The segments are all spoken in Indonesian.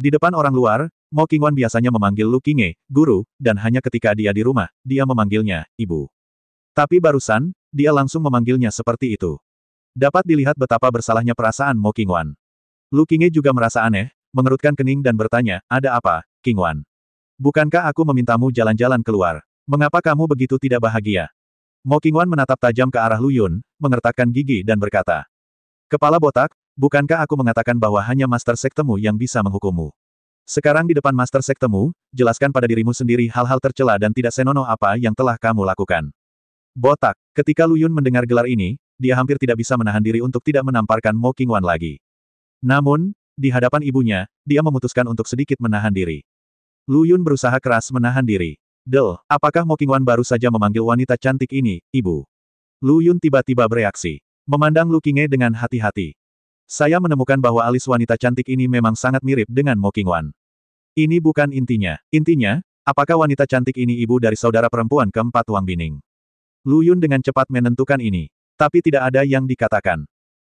Di depan orang luar, Mo Qingwan biasanya memanggil Lu Qingye, guru, dan hanya ketika dia di rumah, dia memanggilnya, ibu. Tapi barusan, dia langsung memanggilnya seperti itu. Dapat dilihat betapa bersalahnya perasaan Mo Qingwan. Lu Qingye juga merasa aneh, mengerutkan kening dan bertanya, ada apa, Qingwan? Bukankah aku memintamu jalan-jalan keluar? Mengapa kamu begitu tidak bahagia? Mo Qingwan menatap tajam ke arah Lu Yun, mengertakkan gigi dan berkata, kepala botak, bukankah aku mengatakan bahwa hanya master sektemu yang bisa menghukummu? Sekarang di depan master sektemu, jelaskan pada dirimu sendiri hal-hal tercela dan tidak senonoh apa yang telah kamu lakukan. Botak, ketika Lu Yun mendengar gelar ini, dia hampir tidak bisa menahan diri untuk tidak menamparkan Mo Qingwan lagi. Namun, di hadapan ibunya, dia memutuskan untuk sedikit menahan diri. Lu Yun berusaha keras menahan diri. Del, apakah Mo Qingwan baru saja memanggil wanita cantik ini, ibu? Lu Yun tiba-tiba bereaksi. Memandang Lu Qingye dengan hati-hati. Saya menemukan bahwa alis wanita cantik ini memang sangat mirip dengan Mo Qingwan. Ini bukan intinya. Intinya, apakah wanita cantik ini ibu dari saudara perempuan keempat Wang Bining? Lu Yun dengan cepat menentukan ini. Tapi tidak ada yang dikatakan.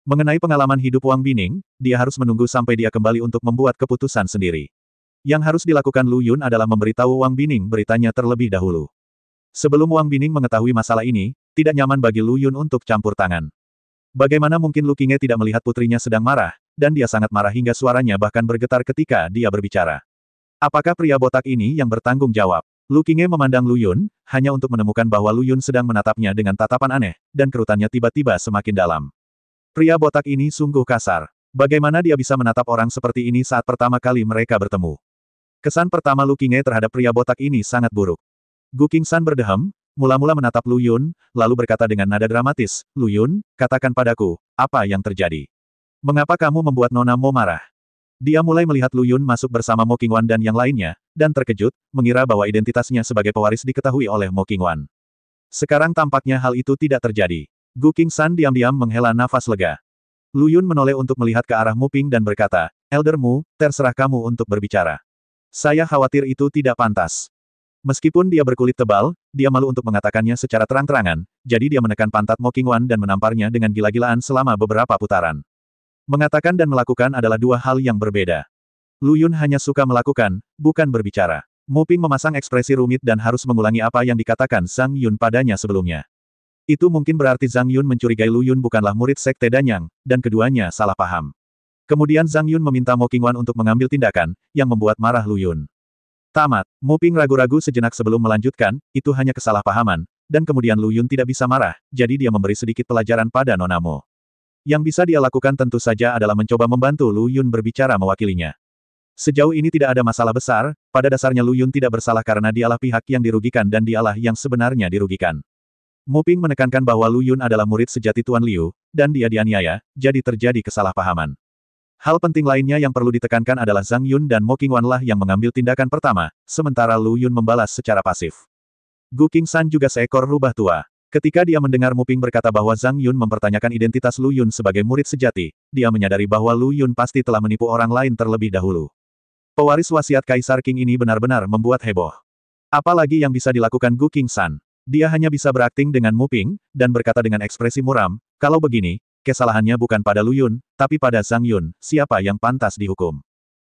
Mengenai pengalaman hidup Wang Bining, dia harus menunggu sampai dia kembali untuk membuat keputusan sendiri. Yang harus dilakukan Lu Yun adalah memberitahu Wang Bining beritanya terlebih dahulu. Sebelum Wang Bining mengetahui masalah ini, tidak nyaman bagi Lu Yun untuk campur tangan. Bagaimana mungkin Lu Qingye tidak melihat putrinya sedang marah, dan dia sangat marah hingga suaranya bahkan bergetar ketika dia berbicara. Apakah pria botak ini yang bertanggung jawab? Lu Qingye memandang Lu Yun, hanya untuk menemukan bahwa Lu Yun sedang menatapnya dengan tatapan aneh, dan kerutannya tiba-tiba semakin dalam. Pria botak ini sungguh kasar. Bagaimana dia bisa menatap orang seperti ini saat pertama kali mereka bertemu? Kesan pertama Lu Qingye terhadap pria botak ini sangat buruk. Gu Qingshan berdeham, mula-mula menatap Lu Yun, lalu berkata dengan nada dramatis, Lu Yun, katakan padaku, apa yang terjadi? Mengapa kamu membuat Nona Mo marah? Dia mulai melihat Lu Yun masuk bersama Mo Qingwan dan yang lainnya, dan terkejut, mengira bahwa identitasnya sebagai pewaris diketahui oleh Mo Qingwan. Sekarang tampaknya hal itu tidak terjadi. Gu Qingshan diam-diam menghela nafas lega. Lu Yun menoleh untuk melihat ke arah Mu Ping dan berkata, Elder Mu, terserah kamu untuk berbicara. Saya khawatir itu tidak pantas. Meskipun dia berkulit tebal, dia malu untuk mengatakannya secara terang-terangan, jadi dia menekan pantat Mo Qingwan dan menamparnya dengan gila-gilaan selama beberapa putaran. Mengatakan dan melakukan adalah dua hal yang berbeda. Lu Yun hanya suka melakukan, bukan berbicara. Mu Ping memasang ekspresi rumit dan harus mengulangi apa yang dikatakan Zhang Yun padanya sebelumnya. Itu mungkin berarti Zhang Yun mencurigai Lu Yun bukanlah murid sekte Danyang, dan keduanya salah paham. Kemudian Zhang Yun meminta Mo Qingwan untuk mengambil tindakan, yang membuat marah Lu Yun. Tamat. Mu Ping ragu-ragu sejenak sebelum melanjutkan, itu hanya kesalahpahaman, dan kemudian Lu Yun tidak bisa marah, jadi dia memberi sedikit pelajaran pada Nona Mo. Yang bisa dia lakukan tentu saja adalah mencoba membantu Lu Yun berbicara mewakilinya. Sejauh ini tidak ada masalah besar, pada dasarnya Lu Yun tidak bersalah karena dialah pihak yang dirugikan dan dialah yang sebenarnya dirugikan. Mu Ping menekankan bahwa Lu Yun adalah murid sejati Tuan Liu, dan dia dianiaya, jadi terjadi kesalahpahaman. Hal penting lainnya yang perlu ditekankan adalah Zhang Yun dan Mo Qingwan lah yang mengambil tindakan pertama, sementara Lu Yun membalas secara pasif. Gu Qingshan juga seekor rubah tua. Ketika dia mendengar Mu Ping berkata bahwa Zhang Yun mempertanyakan identitas Lu Yun sebagai murid sejati, dia menyadari bahwa Lu Yun pasti telah menipu orang lain terlebih dahulu. Pewaris wasiat Kaisar Qing ini benar-benar membuat heboh. Apalagi yang bisa dilakukan Gu Qingshan? Dia hanya bisa berakting dengan Mu Ping, dan berkata dengan ekspresi muram, kalau begini, kesalahannya bukan pada Lu Yun, tapi pada Zhang Yun, siapa yang pantas dihukum.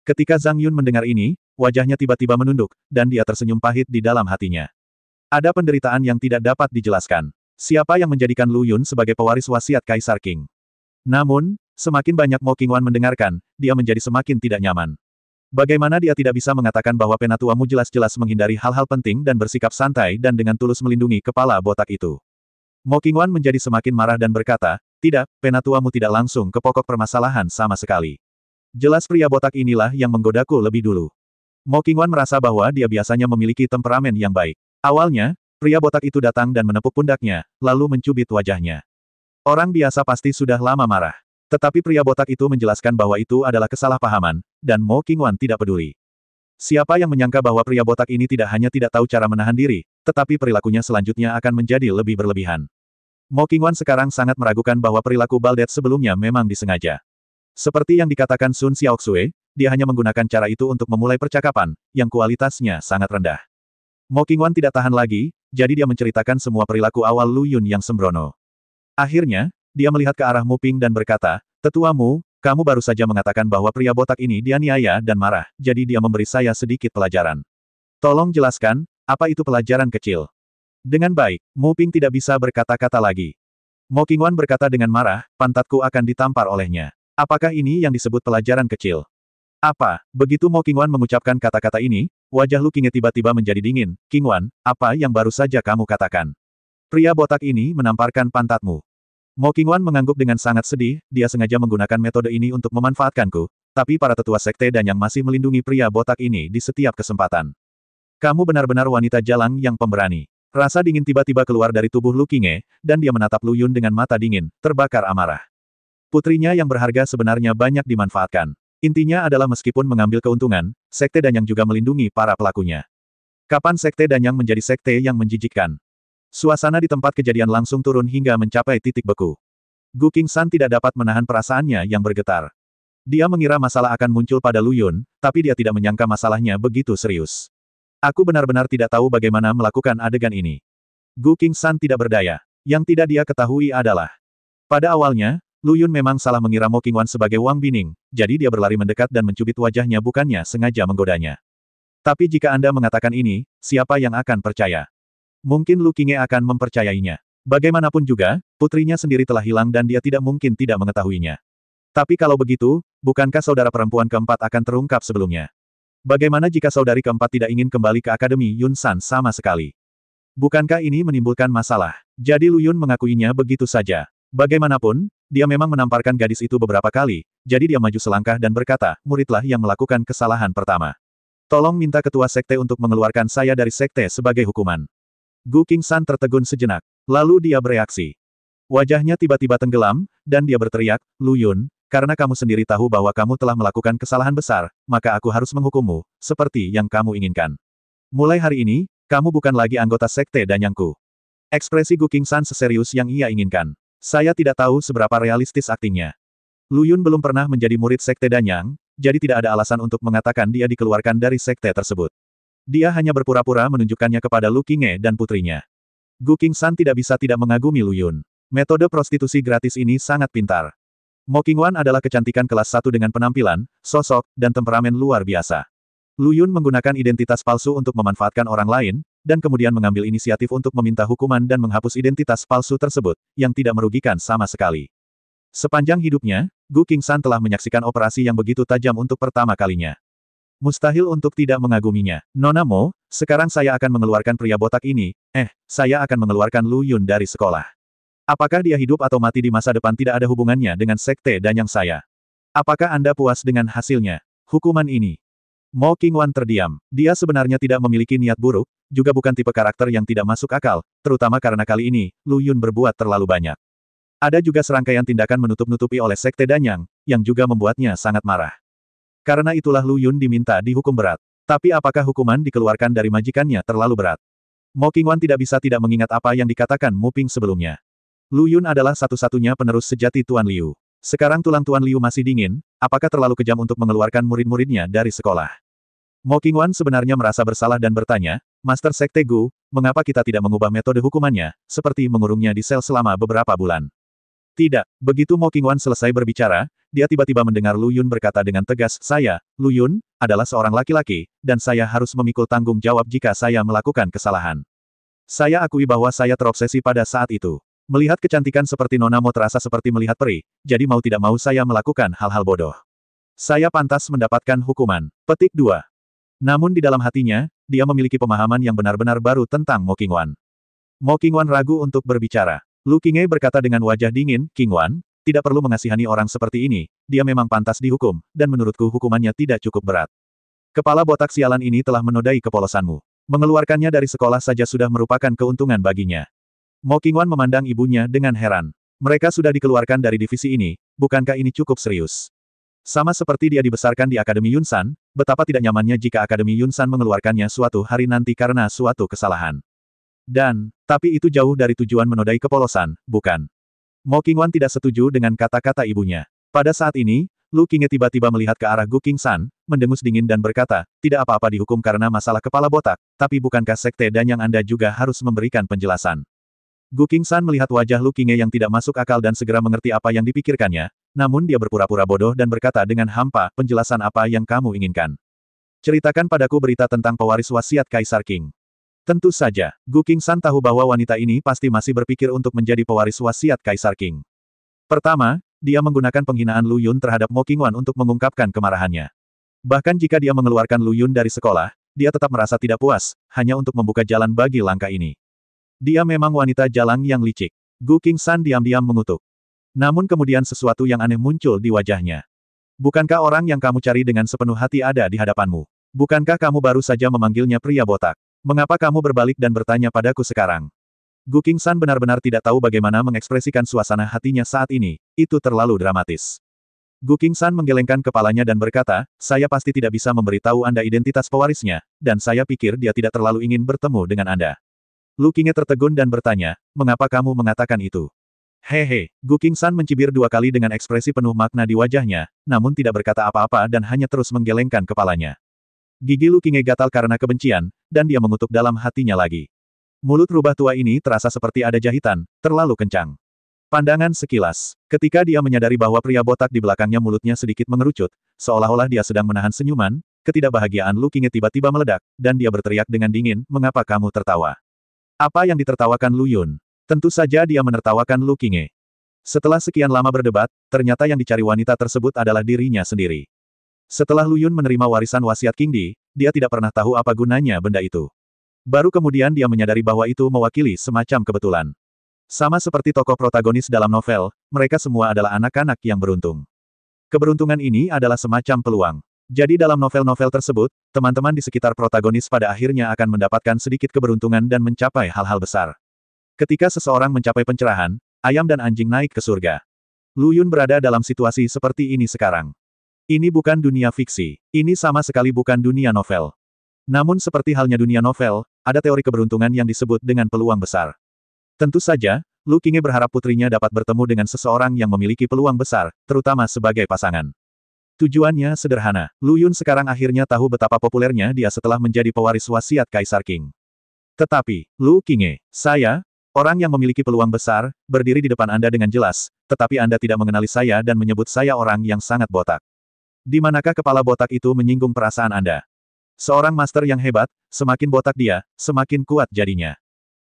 Ketika Zhang Yun mendengar ini, wajahnya tiba-tiba menunduk, dan dia tersenyum pahit di dalam hatinya. Ada penderitaan yang tidak dapat dijelaskan. Siapa yang menjadikan Lu Yun sebagai pewaris wasiat Kaisar Qing? Namun, semakin banyak Mo Qingwan mendengarkan, dia menjadi semakin tidak nyaman. Bagaimana dia tidak bisa mengatakan bahwa penatuamu jelas-jelas menghindari hal-hal penting dan bersikap santai dan dengan tulus melindungi kepala botak itu? Mo Qingwan menjadi semakin marah dan berkata, tidak, penatuamu tidak langsung ke pokok permasalahan sama sekali. Jelas pria botak inilah yang menggodaku lebih dulu. Mo Qingwan merasa bahwa dia biasanya memiliki temperamen yang baik. Awalnya, pria botak itu datang dan menepuk pundaknya, lalu mencubit wajahnya. Orang biasa pasti sudah lama marah. Tetapi pria botak itu menjelaskan bahwa itu adalah kesalahpahaman, dan Mo Qingwan tidak peduli. Siapa yang menyangka bahwa pria botak ini tidak hanya tidak tahu cara menahan diri, tetapi perilakunya selanjutnya akan menjadi lebih berlebihan. Mo Qingwan sekarang sangat meragukan bahwa perilaku Baldet sebelumnya memang disengaja. Seperti yang dikatakan Sun Xiaoxue, dia hanya menggunakan cara itu untuk memulai percakapan, yang kualitasnya sangat rendah. Mo Qingwan tidak tahan lagi, jadi dia menceritakan semua perilaku awal Lu Yun yang sembrono. Akhirnya, dia melihat ke arah Mu Ping dan berkata, Tetua Mu, Kamu baru saja mengatakan bahwa pria botak ini dianiaya dan marah, jadi dia memberi saya sedikit pelajaran. Tolong jelaskan, apa itu pelajaran kecil? Dengan baik, Mu Ping tidak bisa berkata-kata lagi. Mo Qingwan berkata dengan marah, pantatku akan ditampar olehnya. Apakah ini yang disebut pelajaran kecil? Apa? Begitu Mo Qingwan mengucapkan kata-kata ini, wajah Lu Qingye tiba-tiba menjadi dingin. Qingwan, apa yang baru saja kamu katakan? Pria botak ini menamparkan pantatmu. Mo Qingwan mengangguk dengan sangat sedih, dia sengaja menggunakan metode ini untuk memanfaatkanku, tapi para tetua sekte dan yang masih melindungi pria botak ini di setiap kesempatan. Kamu benar-benar wanita jalang yang pemberani. Rasa dingin tiba-tiba keluar dari tubuh Lu Qingye, dan dia menatap Lu Yun dengan mata dingin, terbakar amarah. Putrinya yang berharga sebenarnya banyak dimanfaatkan. Intinya adalah meskipun mengambil keuntungan, Sekte Danyang juga melindungi para pelakunya. Kapan Sekte Danyang menjadi sekte yang menjijikkan? Suasana di tempat kejadian langsung turun hingga mencapai titik beku. Gu Qingshan tidak dapat menahan perasaannya yang bergetar. Dia mengira masalah akan muncul pada Lu Yun, tapi dia tidak menyangka masalahnya begitu serius. Aku benar-benar tidak tahu bagaimana melakukan adegan ini. Gu Qingshan tidak berdaya. Yang tidak dia ketahui adalah, pada awalnya, Lu Yun memang salah mengira Mo Qingwan sebagai Wang Bining, jadi dia berlari mendekat dan mencubit wajahnya bukannya sengaja menggodanya. Tapi jika Anda mengatakan ini, siapa yang akan percaya? Mungkin Lu Qingye akan mempercayainya. Bagaimanapun juga, putrinya sendiri telah hilang dan dia tidak mungkin tidak mengetahuinya. Tapi kalau begitu, bukankah saudara perempuan keempat akan terungkap sebelumnya? Bagaimana jika saudari keempat tidak ingin kembali ke Akademi Yun San sama sekali? Bukankah ini menimbulkan masalah? Jadi Lu Yun mengakuinya begitu saja. Bagaimanapun, dia memang menamparkan gadis itu beberapa kali, jadi dia maju selangkah dan berkata, muridlah yang melakukan kesalahan pertama. Tolong minta ketua sekte untuk mengeluarkan saya dari sekte sebagai hukuman. Gu Qingshan tertegun sejenak. Lalu dia bereaksi. Wajahnya tiba-tiba tenggelam, dan dia berteriak, Lu Yun, karena kamu sendiri tahu bahwa kamu telah melakukan kesalahan besar, maka aku harus menghukummu, seperti yang kamu inginkan. Mulai hari ini, kamu bukan lagi anggota sekte Danyangku. Ekspresi Gu Qingshan seserius yang ia inginkan. Saya tidak tahu seberapa realistis aktingnya. Lu Yun belum pernah menjadi murid sekte Danyang, jadi tidak ada alasan untuk mengatakan dia dikeluarkan dari sekte tersebut. Dia hanya berpura-pura menunjukkannya kepada Lu Qingye dan putrinya. Gu Qingshan tidak bisa tidak mengagumi Lu Yun. Metode prostitusi gratis ini sangat pintar. Mo Qingwan adalah kecantikan kelas 1 dengan penampilan, sosok, dan temperamen luar biasa. Lu Yun menggunakan identitas palsu untuk memanfaatkan orang lain, dan kemudian mengambil inisiatif untuk meminta hukuman dan menghapus identitas palsu tersebut, yang tidak merugikan sama sekali. Sepanjang hidupnya, Gu Qingshan telah menyaksikan operasi yang begitu tajam untuk pertama kalinya. Mustahil untuk tidak mengaguminya. Nona Mo, sekarang saya akan mengeluarkan pria botak ini, saya akan mengeluarkan Lu Yun dari sekolah. Apakah dia hidup atau mati di masa depan tidak ada hubungannya dengan sekte Danyang saya. Apakah Anda puas dengan hasilnya? Hukuman ini. Mo Qingwan terdiam. Dia sebenarnya tidak memiliki niat buruk, juga bukan tipe karakter yang tidak masuk akal, terutama karena kali ini, Lu Yun berbuat terlalu banyak. Ada juga serangkaian tindakan menutup-nutupi oleh sekte Danyang, yang juga membuatnya sangat marah. Karena itulah Lu Yun diminta dihukum berat. Tapi apakah hukuman dikeluarkan dari majikannya terlalu berat? Mo Qingwan tidak bisa tidak mengingat apa yang dikatakan Mu Ping sebelumnya. Lu Yun adalah satu-satunya penerus sejati Tuan Liu. Sekarang tulang Tuan Liu masih dingin, apakah terlalu kejam untuk mengeluarkan murid-muridnya dari sekolah? Mo Qingwan sebenarnya merasa bersalah dan bertanya, Master Sekte Gu, mengapa kita tidak mengubah metode hukumannya, seperti mengurungnya di sel selama beberapa bulan? Tidak, begitu Mo Qingwan selesai berbicara, dia tiba-tiba mendengar Lu Yun berkata dengan tegas, saya, Lu Yun, adalah seorang laki-laki, dan saya harus memikul tanggung jawab jika saya melakukan kesalahan. Saya akui bahwa saya terobsesi pada saat itu. Melihat kecantikan seperti Nona Mo terasa seperti melihat peri, jadi mau tidak mau saya melakukan hal-hal bodoh. Saya pantas mendapatkan hukuman. Petik 2. Namun di dalam hatinya, dia memiliki pemahaman yang benar-benar baru tentang Mo Qingwan. Mo Qingwan ragu untuk berbicara. Lu Qingye berkata dengan wajah dingin, Qingwan, tidak perlu mengasihani orang seperti ini, dia memang pantas dihukum, dan menurutku hukumannya tidak cukup berat. Kepala botak sialan ini telah menodai kepolosanmu. Mengeluarkannya dari sekolah saja sudah merupakan keuntungan baginya. Mo Qingwan memandang ibunya dengan heran. Mereka sudah dikeluarkan dari divisi ini, bukankah ini cukup serius? Sama seperti dia dibesarkan di Akademi Yun San, betapa tidak nyamannya jika Akademi Yun San mengeluarkannya suatu hari nanti karena suatu kesalahan. Tapi itu jauh dari tujuan menodai kepolosan, bukan? Mo Qingwan tidak setuju dengan kata-kata ibunya. Pada saat ini, Lu Qingye tiba-tiba melihat ke arah Gu Qingshan, mendengus dingin dan berkata, tidak apa-apa dihukum karena masalah kepala botak, tapi bukankah Sekte Danyang Anda juga harus memberikan penjelasan? Gu Qingshan melihat wajah Lu Qingye yang tidak masuk akal dan segera mengerti apa yang dipikirkannya, namun dia berpura-pura bodoh dan berkata dengan hampa, penjelasan apa yang kamu inginkan? Ceritakan padaku berita tentang pewaris wasiat Kaisar Qing. Tentu saja, Gu Qingsan tahu bahwa wanita ini pasti masih berpikir untuk menjadi pewaris wasiat Kaisar Qing. Pertama, dia menggunakan penghinaan Lu Yun terhadap Mo Qingwan untuk mengungkapkan kemarahannya. Bahkan jika dia mengeluarkan Lu Yun dari sekolah, dia tetap merasa tidak puas, hanya untuk membuka jalan bagi langkah ini. Dia memang wanita jalang yang licik. Gu Qingsan diam-diam mengutuk. Namun kemudian sesuatu yang aneh muncul di wajahnya. Bukankah orang yang kamu cari dengan sepenuh hati ada di hadapanmu? Bukankah kamu baru saja memanggilnya pria botak? Mengapa kamu berbalik dan bertanya padaku sekarang? Gu Qingsan benar-benar tidak tahu bagaimana mengekspresikan suasana hatinya saat ini, itu terlalu dramatis. Gu Qingsan menggelengkan kepalanya dan berkata, saya pasti tidak bisa memberitahu Anda identitas pewarisnya, dan saya pikir dia tidak terlalu ingin bertemu dengan Anda. Lu Qingge tertegun dan bertanya, mengapa kamu mengatakan itu? Hehe, Gu Qingsan mencibir 2 kali dengan ekspresi penuh makna di wajahnya, namun tidak berkata apa-apa dan hanya terus menggelengkan kepalanya. Gigi Lu Qingge gatal karena kebencian, dan dia mengutuk dalam hatinya lagi. Mulut rubah tua ini terasa seperti ada jahitan, terlalu kencang. Pandangan sekilas, ketika dia menyadari bahwa pria botak di belakangnya mulutnya sedikit mengerucut, seolah-olah dia sedang menahan senyuman, ketidakbahagiaan Lu Qingge tiba-tiba meledak, dan dia berteriak dengan dingin, mengapa kamu tertawa? Apa yang ditertawakan Lu Yun? Tentu saja dia menertawakan Lu Qingge. Setelah sekian lama berdebat, ternyata yang dicari wanita tersebut adalah dirinya sendiri. Setelah Lu Yun menerima warisan wasiat King Di, dia tidak pernah tahu apa gunanya benda itu. Baru kemudian dia menyadari bahwa itu mewakili semacam kebetulan. Sama seperti tokoh protagonis dalam novel, mereka semua adalah anak-anak yang beruntung. Keberuntungan ini adalah semacam peluang. Jadi dalam novel-novel tersebut, teman-teman di sekitar protagonis pada akhirnya akan mendapatkan sedikit keberuntungan dan mencapai hal-hal besar. Ketika seseorang mencapai pencerahan, ayam dan anjing naik ke surga. Lu Yun berada dalam situasi seperti ini sekarang. Ini bukan dunia fiksi. Ini sama sekali bukan dunia novel. Namun seperti halnya dunia novel, ada teori keberuntungan yang disebut dengan peluang besar. Tentu saja, Lu Qingge berharap putrinya dapat bertemu dengan seseorang yang memiliki peluang besar, terutama sebagai pasangan. Tujuannya sederhana. Lu Yun sekarang akhirnya tahu betapa populernya dia setelah menjadi pewaris wasiat Kaisar Qing. Tetapi, Lu Qingge, saya, orang yang memiliki peluang besar, berdiri di depan Anda dengan jelas, tetapi Anda tidak mengenali saya dan menyebut saya orang yang sangat botak. Di manakah kepala botak itu menyinggung perasaan Anda? Seorang master yang hebat, semakin botak dia, semakin kuat jadinya.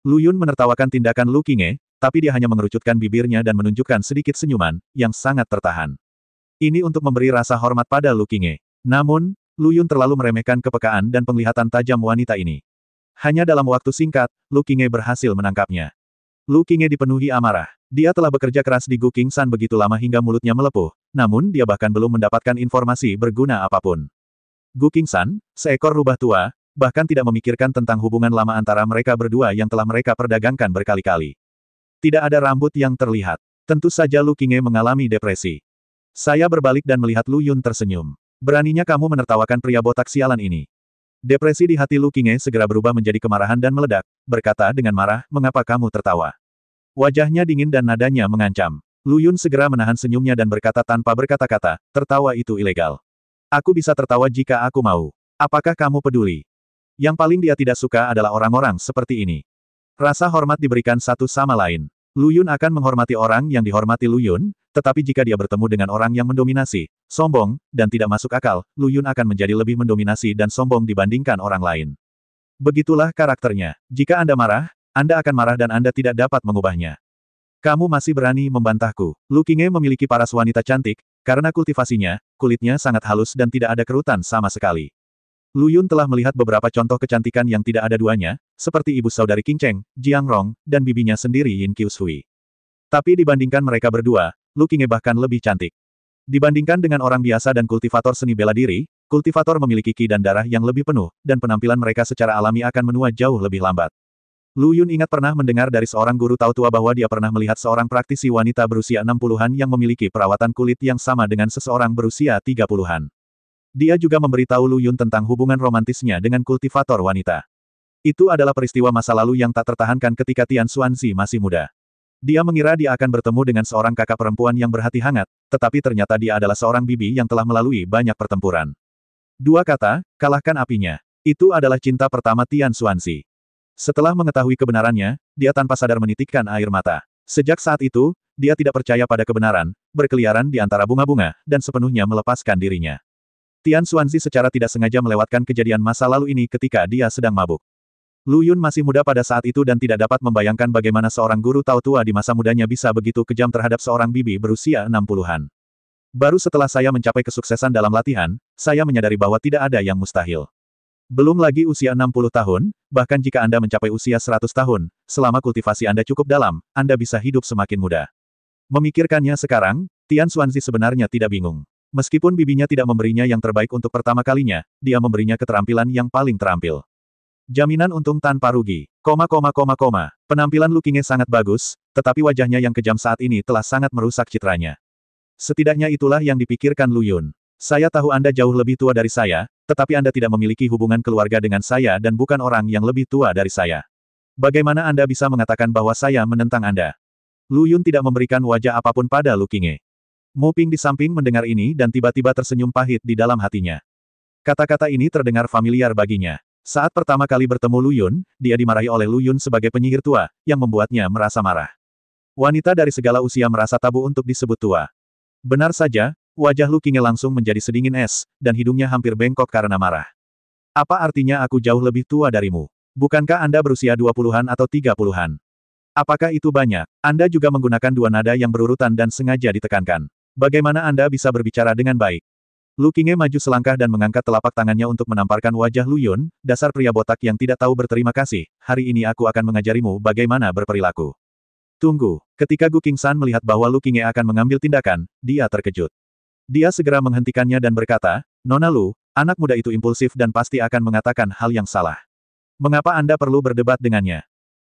Lu Yun menertawakan tindakan Lu Qingge, tapi dia hanya mengerucutkan bibirnya dan menunjukkan sedikit senyuman, yang sangat tertahan. Ini untuk memberi rasa hormat pada Lu Qingge. Namun, Lu Yun terlalu meremehkan kepekaan dan penglihatan tajam wanita ini. Hanya dalam waktu singkat, Lu Qingge berhasil menangkapnya. Lu Qingge dipenuhi amarah. Dia telah bekerja keras di Gu Qingsan begitu lama hingga mulutnya melepuh, namun dia bahkan belum mendapatkan informasi berguna apapun. Gu Qingsan, seekor rubah tua, bahkan tidak memikirkan tentang hubungan lama antara mereka berdua yang telah mereka perdagangkan berkali-kali. Tidak ada rambut yang terlihat. Tentu saja Lu Qingge mengalami depresi. Saya berbalik dan melihat Lu Yun tersenyum. Beraninya kamu menertawakan pria botak sialan ini. Depresi di hati Lu Qingge segera berubah menjadi kemarahan dan meledak, berkata dengan marah, mengapa kamu tertawa? Wajahnya dingin dan nadanya mengancam. Lu Yun segera menahan senyumnya dan berkata tanpa berkata-kata, tertawa itu ilegal. Aku bisa tertawa jika aku mau. Apakah kamu peduli? Yang paling dia tidak suka adalah orang-orang seperti ini. Rasa hormat diberikan satu sama lain. Lu Yun akan menghormati orang yang dihormati Lu Yun, tetapi jika dia bertemu dengan orang yang mendominasi, sombong, dan tidak masuk akal, Lu Yun akan menjadi lebih mendominasi dan sombong dibandingkan orang lain. Begitulah karakternya. Jika Anda marah, Anda akan marah dan Anda tidak dapat mengubahnya. Kamu masih berani membantahku. Lu Qingge memiliki paras wanita cantik, karena kultivasinya, kulitnya sangat halus dan tidak ada kerutan sama sekali. Lu Yun telah melihat beberapa contoh kecantikan yang tidak ada duanya, seperti ibu saudari Qing Cheng, Jiang Rong, dan bibinya sendiri Yin Qiushui. Tapi dibandingkan mereka berdua, Lu Qingge bahkan lebih cantik. Dibandingkan dengan orang biasa dan kultivator seni bela diri, kultivator memiliki ki dan darah yang lebih penuh, dan penampilan mereka secara alami akan menua jauh lebih lambat. Lu Yun ingat pernah mendengar dari seorang guru tau tua bahwa dia pernah melihat seorang praktisi wanita berusia 60-an yang memiliki perawatan kulit yang sama dengan seseorang berusia 30-an. Dia juga memberitahu Lu Yun tentang hubungan romantisnya dengan kultivator wanita. Itu adalah peristiwa masa lalu yang tak tertahankan ketika Tian Xuanzi masih muda. Dia mengira dia akan bertemu dengan seorang kakak perempuan yang berhati hangat, tetapi ternyata dia adalah seorang bibi yang telah melalui banyak pertempuran. 2 kata, kalahkan apinya. Itu adalah cinta pertama Tian Xuanzi. Setelah mengetahui kebenarannya, dia tanpa sadar menitikkan air mata. Sejak saat itu, dia tidak percaya pada kebenaran, berkeliaran di antara bunga-bunga, dan sepenuhnya melepaskan dirinya. Tian Xuanzi secara tidak sengaja melewatkan kejadian masa lalu ini ketika dia sedang mabuk. Lu Yun masih muda pada saat itu dan tidak dapat membayangkan bagaimana seorang guru Tao tua di masa mudanya bisa begitu kejam terhadap seorang bibi berusia 60-an. Baru setelah saya mencapai kesuksesan dalam latihan, saya menyadari bahwa tidak ada yang mustahil. Belum lagi usia 60 tahun, bahkan jika Anda mencapai usia 100 tahun, selama kultivasi Anda cukup dalam, Anda bisa hidup semakin muda. Memikirkannya sekarang, Tian Xuanzi sebenarnya tidak bingung. Meskipun bibinya tidak memberinya yang terbaik untuk pertama kalinya, dia memberinya keterampilan yang paling terampil. Jaminan untung tanpa rugi. Penampilan Lu Qingye sangat bagus, tetapi wajahnya yang kejam saat ini telah sangat merusak citranya. Setidaknya itulah yang dipikirkan Lu Yun. Saya tahu Anda jauh lebih tua dari saya, tetapi Anda tidak memiliki hubungan keluarga dengan saya dan bukan orang yang lebih tua dari saya. Bagaimana Anda bisa mengatakan bahwa saya menentang Anda? Lu Yun tidak memberikan wajah apapun pada Lu Qingye. Mu Ping di samping mendengar ini dan tiba-tiba tersenyum pahit di dalam hatinya. Kata-kata ini terdengar familiar baginya. Saat pertama kali bertemu Lu Yun, dia dimarahi oleh Lu Yun sebagai penyihir tua, yang membuatnya merasa marah. Wanita dari segala usia merasa tabu untuk disebut tua. Benar saja, wajah Lu Qingye langsung menjadi sedingin es, dan hidungnya hampir bengkok karena marah. Apa artinya aku jauh lebih tua darimu? Bukankah Anda berusia 20-an atau 30-an? Apakah itu banyak? Anda juga menggunakan dua nada yang berurutan dan sengaja ditekankan. Bagaimana Anda bisa berbicara dengan baik? Lu Qingye maju selangkah dan mengangkat telapak tangannya untuk menamparkan wajah Lu Yun, dasar pria botak yang tidak tahu berterima kasih, hari ini aku akan mengajarimu bagaimana berperilaku. Tunggu, ketika Gu Qingsan melihat bahwa Lu Qingye akan mengambil tindakan, dia terkejut. Dia segera menghentikannya dan berkata, Nona Lu, anak muda itu impulsif dan pasti akan mengatakan hal yang salah. Mengapa Anda perlu berdebat dengannya?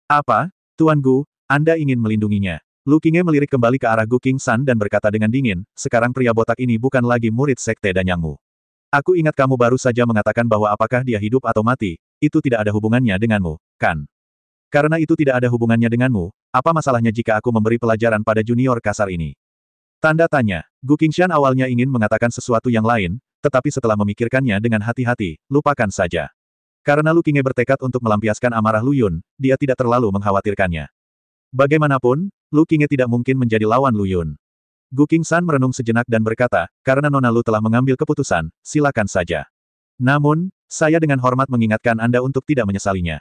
Apa, Tuan Gu, Anda ingin melindunginya? Lu Qingye melirik kembali ke arah Gu Qingsan dan berkata dengan dingin, sekarang pria botak ini bukan lagi murid sekte Danyangmu. Aku ingat kamu baru saja mengatakan bahwa apakah dia hidup atau mati, itu tidak ada hubungannya denganmu, kan? Karena itu tidak ada hubungannya denganmu, apa masalahnya jika aku memberi pelajaran pada junior kasar ini? Tanda tanya, Gu Qingshan awalnya ingin mengatakan sesuatu yang lain, tetapi setelah memikirkannya dengan hati-hati, lupakan saja. Karena Lu Qingye bertekad untuk melampiaskan amarah Lu Yun, dia tidak terlalu mengkhawatirkannya. Bagaimanapun, Lu Qingye tidak mungkin menjadi lawan Lu Yun. Gu Qingsan merenung sejenak dan berkata, karena Nona Lu telah mengambil keputusan, silakan saja. Namun, saya dengan hormat mengingatkan Anda untuk tidak menyesalinya.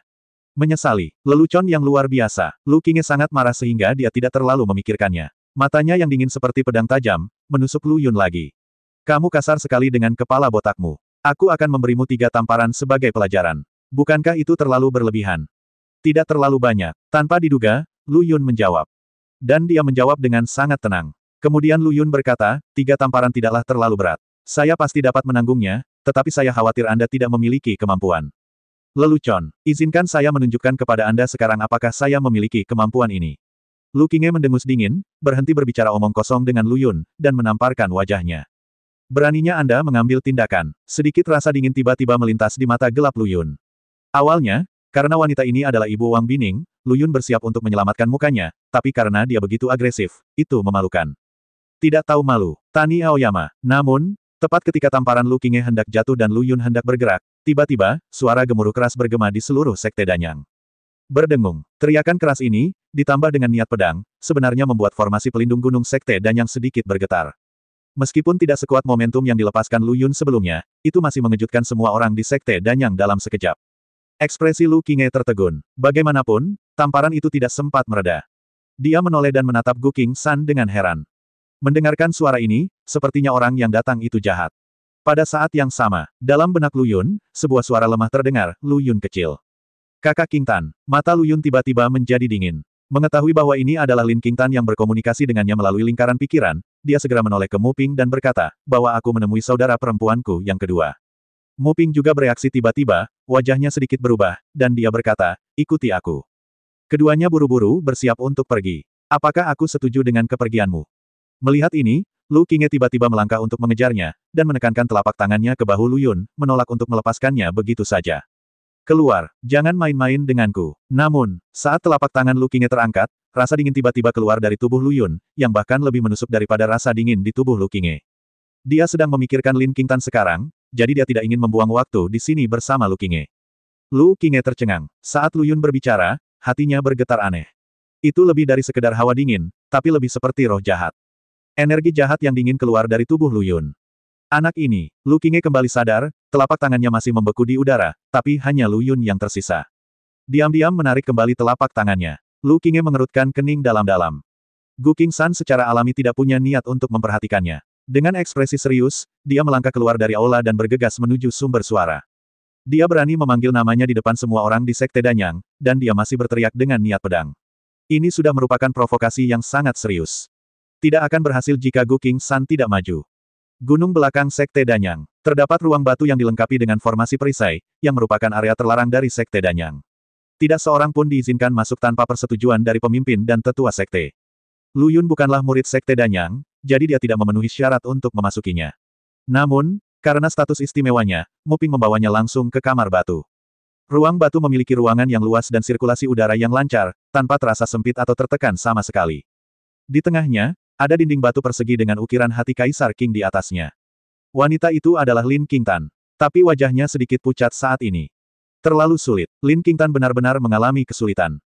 Menyesali, lelucon yang luar biasa. Lu Qingye sangat marah sehingga dia tidak terlalu memikirkannya. Matanya yang dingin seperti pedang tajam, menusuk Lu Yun lagi. Kamu kasar sekali dengan kepala botakmu. Aku akan memberimu 3 tamparan sebagai pelajaran. Bukankah itu terlalu berlebihan? Tidak terlalu banyak. Tanpa diduga, Lu Yun menjawab. Dan dia menjawab dengan sangat tenang. Kemudian Lu Yun berkata, 3 tamparan tidaklah terlalu berat. Saya pasti dapat menanggungnya, tetapi saya khawatir Anda tidak memiliki kemampuan. Lelucon, izinkan saya menunjukkan kepada Anda sekarang apakah saya memiliki kemampuan ini. Lu Qingye mendengus dingin, berhenti berbicara omong kosong dengan Lu Yun, dan menamparkan wajahnya. Beraninya Anda mengambil tindakan. Sedikit rasa dingin tiba-tiba melintas di mata gelap Lu Yun. Awalnya, karena wanita ini adalah ibu Wang Bining, Lu Yun bersiap untuk menyelamatkan mukanya, tapi karena dia begitu agresif, itu memalukan. Tidak tahu malu, Tani Aoyama. Namun, tepat ketika tamparan Lu Qingye hendak jatuh dan Lu Yun hendak bergerak, tiba-tiba, suara gemuruh keras bergema di seluruh sekte Danyang. Berdengung, teriakan keras ini, ditambah dengan niat pedang, sebenarnya membuat formasi pelindung gunung sekte Danyang sedikit bergetar. Meskipun tidak sekuat momentum yang dilepaskan Lu Yun sebelumnya, itu masih mengejutkan semua orang di sekte Danyang dalam sekejap. Ekspresi Lu Qingye tertegun. Bagaimanapun, tamparan itu tidak sempat mereda. Dia menoleh dan menatap Gu Qingsan dengan heran. Mendengarkan suara ini, sepertinya orang yang datang itu jahat. Pada saat yang sama, dalam benak Lu Yun, sebuah suara lemah terdengar, Lu Yun kecil. Kakak Qingtan, mata Lu Yun tiba-tiba menjadi dingin. Mengetahui bahwa ini adalah Lin Qingtan yang berkomunikasi dengannya melalui lingkaran pikiran, dia segera menoleh ke Mu Ping dan berkata, bahwa aku menemui saudara perempuanku yang kedua. Mu Ping juga bereaksi tiba-tiba, wajahnya sedikit berubah, dan dia berkata, ikuti aku. Keduanya buru-buru bersiap untuk pergi. Apakah aku setuju dengan kepergianmu? Melihat ini, Lu Qingye tiba-tiba melangkah untuk mengejarnya, dan menekankan telapak tangannya ke bahu Lu Yun, menolak untuk melepaskannya begitu saja. Keluar, jangan main-main denganku. Namun, saat telapak tangan Lu Qingye terangkat, rasa dingin tiba-tiba keluar dari tubuh Lu Yun, yang bahkan lebih menusuk daripada rasa dingin di tubuh Lu Qingye. Dia sedang memikirkan Lin Qingtan sekarang, jadi dia tidak ingin membuang waktu di sini bersama Lu Qingye. Lu Qingye tercengang. Saat Lu Yun berbicara, hatinya bergetar aneh. Itu lebih dari sekedar hawa dingin, tapi lebih seperti roh jahat. Energi jahat yang dingin keluar dari tubuh Lu Yun. Anak ini, Lu Qingye kembali sadar, telapak tangannya masih membeku di udara, tapi hanya Lu Yun yang tersisa. Diam-diam menarik kembali telapak tangannya. Lu Qingye mengerutkan kening dalam-dalam. Gu Qingshan secara alami tidak punya niat untuk memperhatikannya. Dengan ekspresi serius, dia melangkah keluar dari aula dan bergegas menuju sumber suara. Dia berani memanggil namanya di depan semua orang di Sekte Danyang, dan dia masih berteriak dengan niat pedang. Ini sudah merupakan provokasi yang sangat serius. Tidak akan berhasil jika Gu Qingshan tidak maju. Gunung belakang Sekte Danyang. Terdapat ruang batu yang dilengkapi dengan formasi perisai, yang merupakan area terlarang dari Sekte Danyang. Tidak seorang pun diizinkan masuk tanpa persetujuan dari pemimpin dan tetua sekte. Lu Yun bukanlah murid Sekte Danyang, jadi dia tidak memenuhi syarat untuk memasukinya. Namun, karena status istimewanya, Mu Ping membawanya langsung ke kamar batu. Ruang batu memiliki ruangan yang luas dan sirkulasi udara yang lancar, tanpa terasa sempit atau tertekan sama sekali. Di tengahnya, ada dinding batu persegi dengan ukiran hati Kaisar Qing di atasnya. Wanita itu adalah Lin Qingtan. Tapi wajahnya sedikit pucat saat ini. Terlalu sulit. Lin Qingtan benar-benar mengalami kesulitan.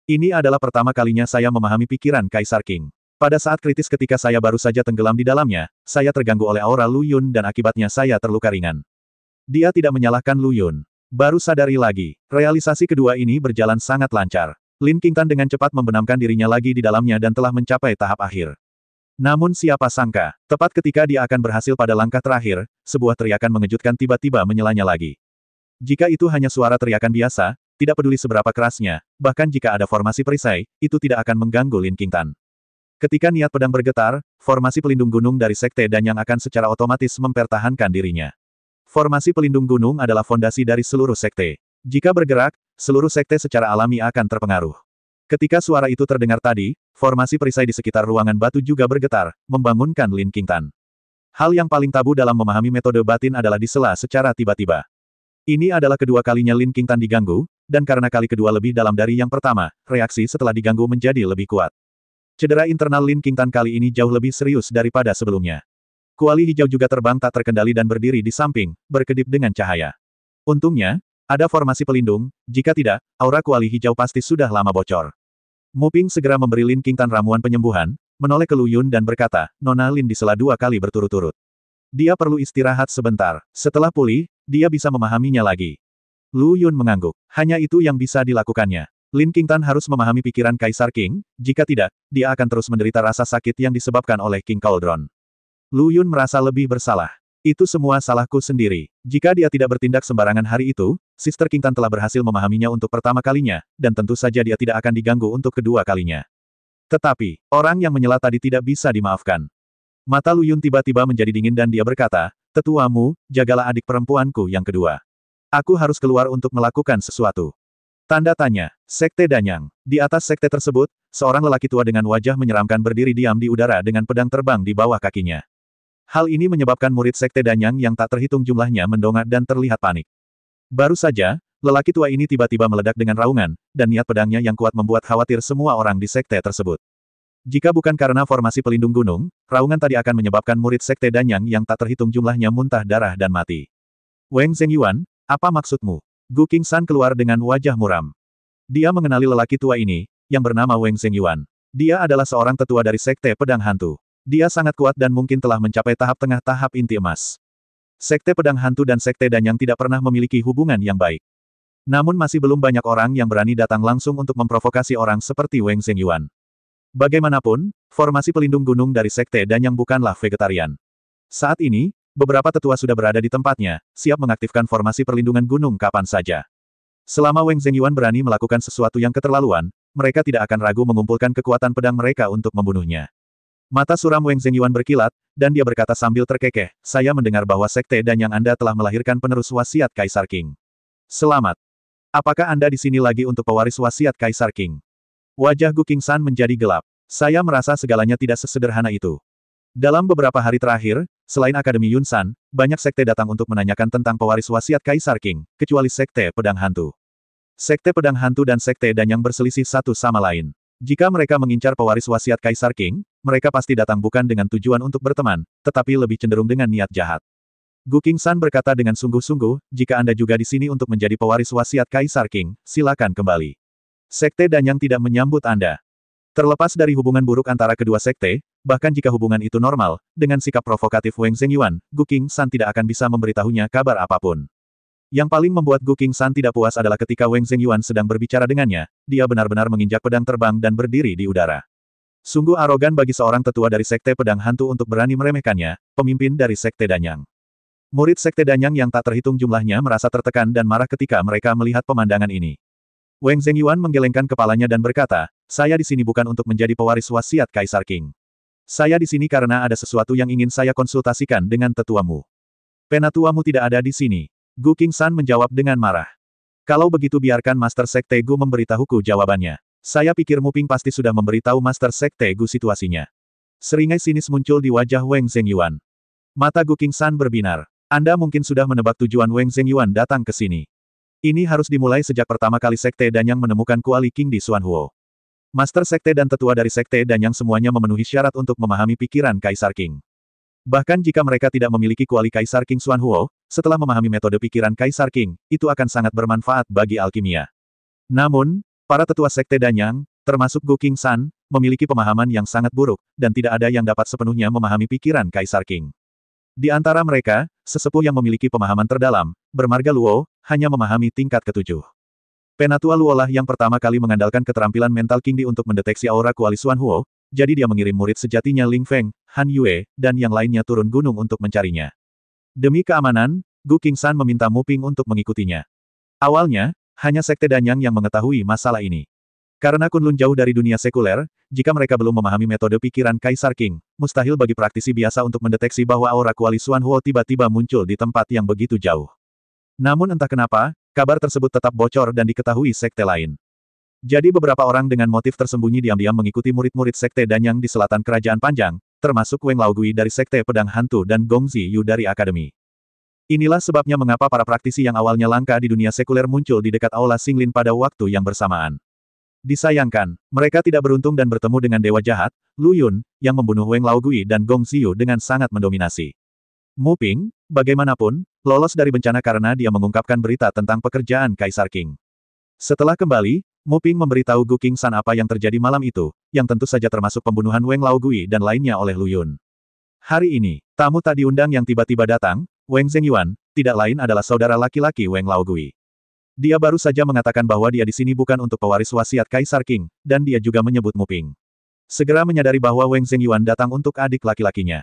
Ini adalah pertama kalinya saya memahami pikiran Kaisar Qing. Pada saat kritis ketika saya baru saja tenggelam di dalamnya, saya terganggu oleh aura Lu Yun dan akibatnya saya terluka ringan. Dia tidak menyalahkan Lu Yun. Baru sadari lagi, realisasi kedua ini berjalan sangat lancar. Lin Qingtan dengan cepat membenamkan dirinya lagi di dalamnya dan telah mencapai tahap akhir. Namun siapa sangka, tepat ketika dia akan berhasil pada langkah terakhir, sebuah teriakan mengejutkan tiba-tiba menyelanya lagi. Jika itu hanya suara teriakan biasa, tidak peduli seberapa kerasnya, bahkan jika ada formasi perisai, itu tidak akan mengganggu Lin Qingtan. Ketika niat pedang bergetar, formasi pelindung gunung dari Sekte Danyang akan secara otomatis mempertahankan dirinya. Formasi pelindung gunung adalah fondasi dari seluruh sekte. Jika bergerak, seluruh sekte secara alami akan terpengaruh. Ketika suara itu terdengar tadi, formasi perisai di sekitar ruangan batu juga bergetar, membangunkan Lin Qingtan. Hal yang paling tabu dalam memahami metode batin adalah disela secara tiba-tiba. Ini adalah kedua kalinya Lin Qingtan diganggu, dan karena kali kedua lebih dalam dari yang pertama, reaksi setelah diganggu menjadi lebih kuat. Cedera internal Lin Qingtan kali ini jauh lebih serius daripada sebelumnya. Kuali hijau juga terbang tak terkendali dan berdiri di samping, berkedip dengan cahaya. Untungnya, ada formasi pelindung, jika tidak, aura kuali hijau pasti sudah lama bocor. Mu Ping segera memberi Lin Qingtan ramuan penyembuhan, menoleh ke Lu Yun dan berkata, Nona Lin disela 2 kali berturut-turut. Dia perlu istirahat sebentar. Setelah pulih, dia bisa memahaminya lagi. Lu Yun mengangguk. Hanya itu yang bisa dilakukannya. Lin Qingtan harus memahami pikiran Kaisar Qing, jika tidak, dia akan terus menderita rasa sakit yang disebabkan oleh King Cauldron. Lu Yun merasa lebih bersalah. Itu semua salahku sendiri. Jika dia tidak bertindak sembarangan hari itu, Sister Qingtan telah berhasil memahaminya untuk pertama kalinya, dan tentu saja dia tidak akan diganggu untuk kedua kalinya. Tetapi, orang yang menyela tadi tidak bisa dimaafkan. Mata Lu Yun tiba-tiba menjadi dingin dan dia berkata, Tetuamu, jagalah adik perempuanku yang kedua. Aku harus keluar untuk melakukan sesuatu. Tanda tanya. Sekte Danyang. Di atas sekte tersebut, seorang lelaki tua dengan wajah menyeramkan berdiri diam di udara dengan pedang terbang di bawah kakinya. Hal ini menyebabkan murid Sekte Danyang yang tak terhitung jumlahnya mendongak dan terlihat panik. Baru saja, lelaki tua ini tiba-tiba meledak dengan raungan, dan niat pedangnya yang kuat membuat khawatir semua orang di sekte tersebut. Jika bukan karena formasi pelindung gunung, raungan tadi akan menyebabkan murid Sekte Danyang yang tak terhitung jumlahnya muntah darah dan mati. Wang Zhengyuan, apa maksudmu? Gu Qingshan keluar dengan wajah muram. Dia mengenali lelaki tua ini, yang bernama Wang Zhengyuan. Dia adalah seorang tetua dari Sekte Pedang Hantu. Dia sangat kuat dan mungkin telah mencapai tahap tengah tahap inti emas. Sekte Pedang Hantu dan Sekte Danyang tidak pernah memiliki hubungan yang baik. Namun masih belum banyak orang yang berani datang langsung untuk memprovokasi orang seperti Wang Zhengyuan. Bagaimanapun, formasi pelindung gunung dari Sekte Danyang bukanlah vegetarian. Saat ini, beberapa tetua sudah berada di tempatnya, siap mengaktifkan formasi perlindungan gunung kapan saja. Selama Wang Zhengyuan berani melakukan sesuatu yang keterlaluan, mereka tidak akan ragu mengumpulkan kekuatan pedang mereka untuk membunuhnya. Mata suram Wang Zhengyuan berkilat, dan dia berkata sambil terkekeh, saya mendengar bahwa Sekte Danyang Anda telah melahirkan penerus wasiat Kaisar Qing. Selamat. Apakah Anda di sini lagi untuk pewaris wasiat Kaisar Qing? Wajah Gu Qingshan menjadi gelap. Saya merasa segalanya tidak sesederhana itu. Dalam beberapa hari terakhir, selain Akademi Yunsan, banyak sekte datang untuk menanyakan tentang pewaris wasiat Kaisar Qing, kecuali Sekte Pedang Hantu. Sekte Pedang Hantu dan Sekte Danyang berselisih satu sama lain. Jika mereka mengincar pewaris wasiat Kaisar Qing, mereka pasti datang bukan dengan tujuan untuk berteman, tetapi lebih cenderung dengan niat jahat. Gu Qingshan berkata dengan sungguh-sungguh, jika Anda juga di sini untuk menjadi pewaris wasiat Kaisar Qing, silakan kembali. Sekte Danyang tidak menyambut Anda. Terlepas dari hubungan buruk antara kedua sekte, bahkan jika hubungan itu normal, dengan sikap provokatif Wang Zhengyuan, Gu Qingshan tidak akan bisa memberitahunya kabar apapun. Yang paling membuat Gu Qingshan tidak puas adalah ketika Wang Zhengyuan sedang berbicara dengannya, dia benar-benar menginjak pedang terbang dan berdiri di udara. Sungguh arogan bagi seorang tetua dari Sekte Pedang Hantu untuk berani meremehkannya, pemimpin dari Sekte Danyang. Murid Sekte Danyang yang tak terhitung jumlahnya merasa tertekan dan marah ketika mereka melihat pemandangan ini. Wang Zhengyuan menggelengkan kepalanya dan berkata, saya di sini bukan untuk menjadi pewaris wasiat Kaisar Qing. Saya di sini karena ada sesuatu yang ingin saya konsultasikan dengan tetuamu. Penatuamu tidak ada di sini. Gu Qingshan menjawab dengan marah. Kalau begitu biarkan Master Sekte Gu memberitahuku jawabannya. Saya pikir Muping pasti sudah memberitahu Master Sekte Gu situasinya. Seringai sinis muncul di wajah Wang Zhengyuan. Mata Gu Qingshan berbinar. Anda mungkin sudah menebak tujuan Wang Zhengyuan datang ke sini. Ini harus dimulai sejak pertama kali Sekte Danyang menemukan Kuali King di Xuanhuo. Master Sekte dan tetua dari Sekte Danyang semuanya memenuhi syarat untuk memahami pikiran Kaisar Qing. Bahkan jika mereka tidak memiliki Kuali Kaisar Qing Xuanhuo, setelah memahami metode pikiran Kaisar Qing, itu akan sangat bermanfaat bagi alkimia. Namun, para tetua Sekte Danyang, termasuk Gu Qingshan, memiliki pemahaman yang sangat buruk, dan tidak ada yang dapat sepenuhnya memahami pikiran Kaisar Qing. Di antara mereka, sesepuh yang memiliki pemahaman terdalam, bermarga Luo, hanya memahami tingkat ketujuh. Penatua Luo lah yang pertama kali mengandalkan keterampilan mental Qingdi untuk mendeteksi aura Kuali Xuanhuo, jadi dia mengirim murid sejatinya Ling Feng, Han Yue, dan yang lainnya turun gunung untuk mencarinya. Demi keamanan, Gu Qingshan meminta Muping untuk mengikutinya. Awalnya, hanya Sekte Danyang yang mengetahui masalah ini. Karena Kunlun jauh dari dunia sekuler, jika mereka belum memahami metode pikiran Kaisar Qing, mustahil bagi praktisi biasa untuk mendeteksi bahwa aura Kuali Xuanhuo tiba-tiba muncul di tempat yang begitu jauh. Namun entah kenapa, kabar tersebut tetap bocor dan diketahui sekte lain. Jadi beberapa orang dengan motif tersembunyi diam-diam mengikuti murid-murid Sekte Danyang di selatan Kerajaan Panjang, termasuk Weng Laogui dari Sekte Pedang Hantu dan Gong Ziyu dari Akademi. Inilah sebabnya mengapa para praktisi yang awalnya langka di dunia sekuler muncul di dekat Aula Xinglin pada waktu yang bersamaan. Disayangkan, mereka tidak beruntung dan bertemu dengan Dewa Jahat, Lu Yun, yang membunuh Weng Laogui dan Gong Ziyu dengan sangat mendominasi. Muping, bagaimanapun, lolos dari bencana karena dia mengungkapkan berita tentang pekerjaan Kaisar Qing. Setelah kembali, Muping memberitahu Gu Qingshan apa yang terjadi malam itu, yang tentu saja termasuk pembunuhan Weng Laogui dan lainnya oleh Lu Yun. Hari ini, tamu tak diundang yang tiba-tiba datang, Wang Zhengyuan, tidak lain adalah saudara laki-laki Weng Laogui. Dia baru saja mengatakan bahwa dia di sini bukan untuk pewaris wasiat Kaisar Qing, dan dia juga menyebut Muping. Segera menyadari bahwa Wang Zhengyuan datang untuk adik laki-lakinya.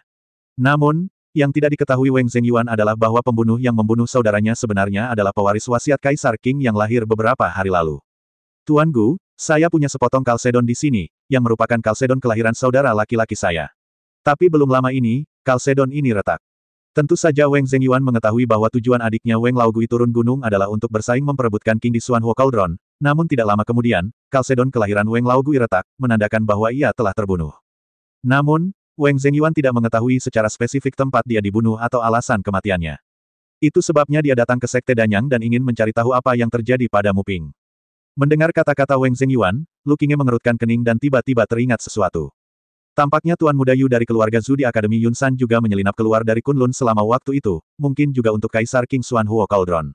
Namun, yang tidak diketahui Wang Zhengyuan adalah bahwa pembunuh yang membunuh saudaranya sebenarnya adalah pewaris wasiat Kaisar Qing yang lahir beberapa hari lalu. Tuan Gu, saya punya sepotong kalsedon di sini, yang merupakan kalsedon kelahiran saudara laki-laki saya. Tapi belum lama ini, kalsedon ini retak. Tentu saja Wang Zhengyuan mengetahui bahwa tujuan adiknya Weng Laogui turun gunung adalah untuk bersaing memperebutkan King di Xuanhuo Cauldron, namun tidak lama kemudian, kalsedon kelahiran Weng Laogui retak, menandakan bahwa ia telah terbunuh. Namun, Wang Zhengyuan tidak mengetahui secara spesifik tempat dia dibunuh atau alasan kematiannya. Itu sebabnya dia datang ke Sekte Danyang dan ingin mencari tahu apa yang terjadi pada Muping. Mendengar kata-kata Wang Zhengyuan, Lu Qingye mengerutkan kening dan tiba-tiba teringat sesuatu. Tampaknya Tuan Muda Yu dari keluarga Zhu di Akademi Yunsan juga menyelinap keluar dari Kunlun selama waktu itu, mungkin juga untuk Kaisar Qing Xuanhuo Cauldron.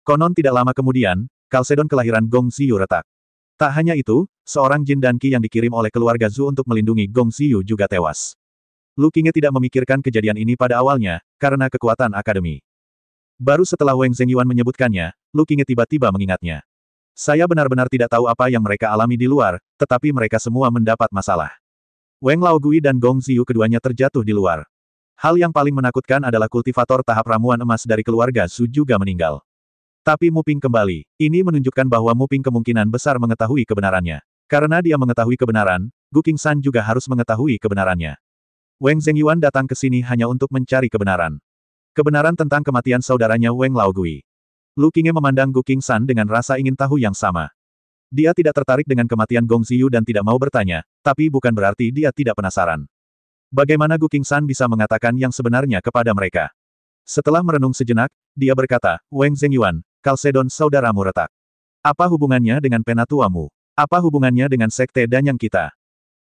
Konon tidak lama kemudian, kalsedon kelahiran Gong Ziyu retak. Tak hanya itu, seorang Jin dan Qi yang dikirim oleh keluarga Zhu untuk melindungi Gong Ziyu juga tewas. Lu Qingye tidak memikirkan kejadian ini pada awalnya, karena kekuatan Akademi. Baru setelah Wang Zhengyuan menyebutkannya, Lu Qingye tiba-tiba mengingatnya. Saya benar-benar tidak tahu apa yang mereka alami di luar, tetapi mereka semua mendapat masalah. Weng Laogui dan Gong Ziyu keduanya terjatuh di luar. Hal yang paling menakutkan adalah kultivator tahap ramuan emas dari keluarga Zhu juga meninggal. Tapi Muping kembali. Ini menunjukkan bahwa Muping kemungkinan besar mengetahui kebenarannya. Karena dia mengetahui kebenaran, Gu Qingshan juga harus mengetahui kebenarannya. Wang Zhengyuan datang ke sini hanya untuk mencari kebenaran. Kebenaran tentang kematian saudaranya Weng Laogui. Lu Qingye memandang Gu Qingshan dengan rasa ingin tahu yang sama. Dia tidak tertarik dengan kematian Gong Ziyu dan tidak mau bertanya, tapi bukan berarti dia tidak penasaran. Bagaimana Gu Qingshan bisa mengatakan yang sebenarnya kepada mereka? Setelah merenung sejenak, dia berkata, Wang Zhengyuan, kalsedon saudaramu retak. Apa hubungannya dengan penatuamu? Apa hubungannya dengan Sekte Danyang kita?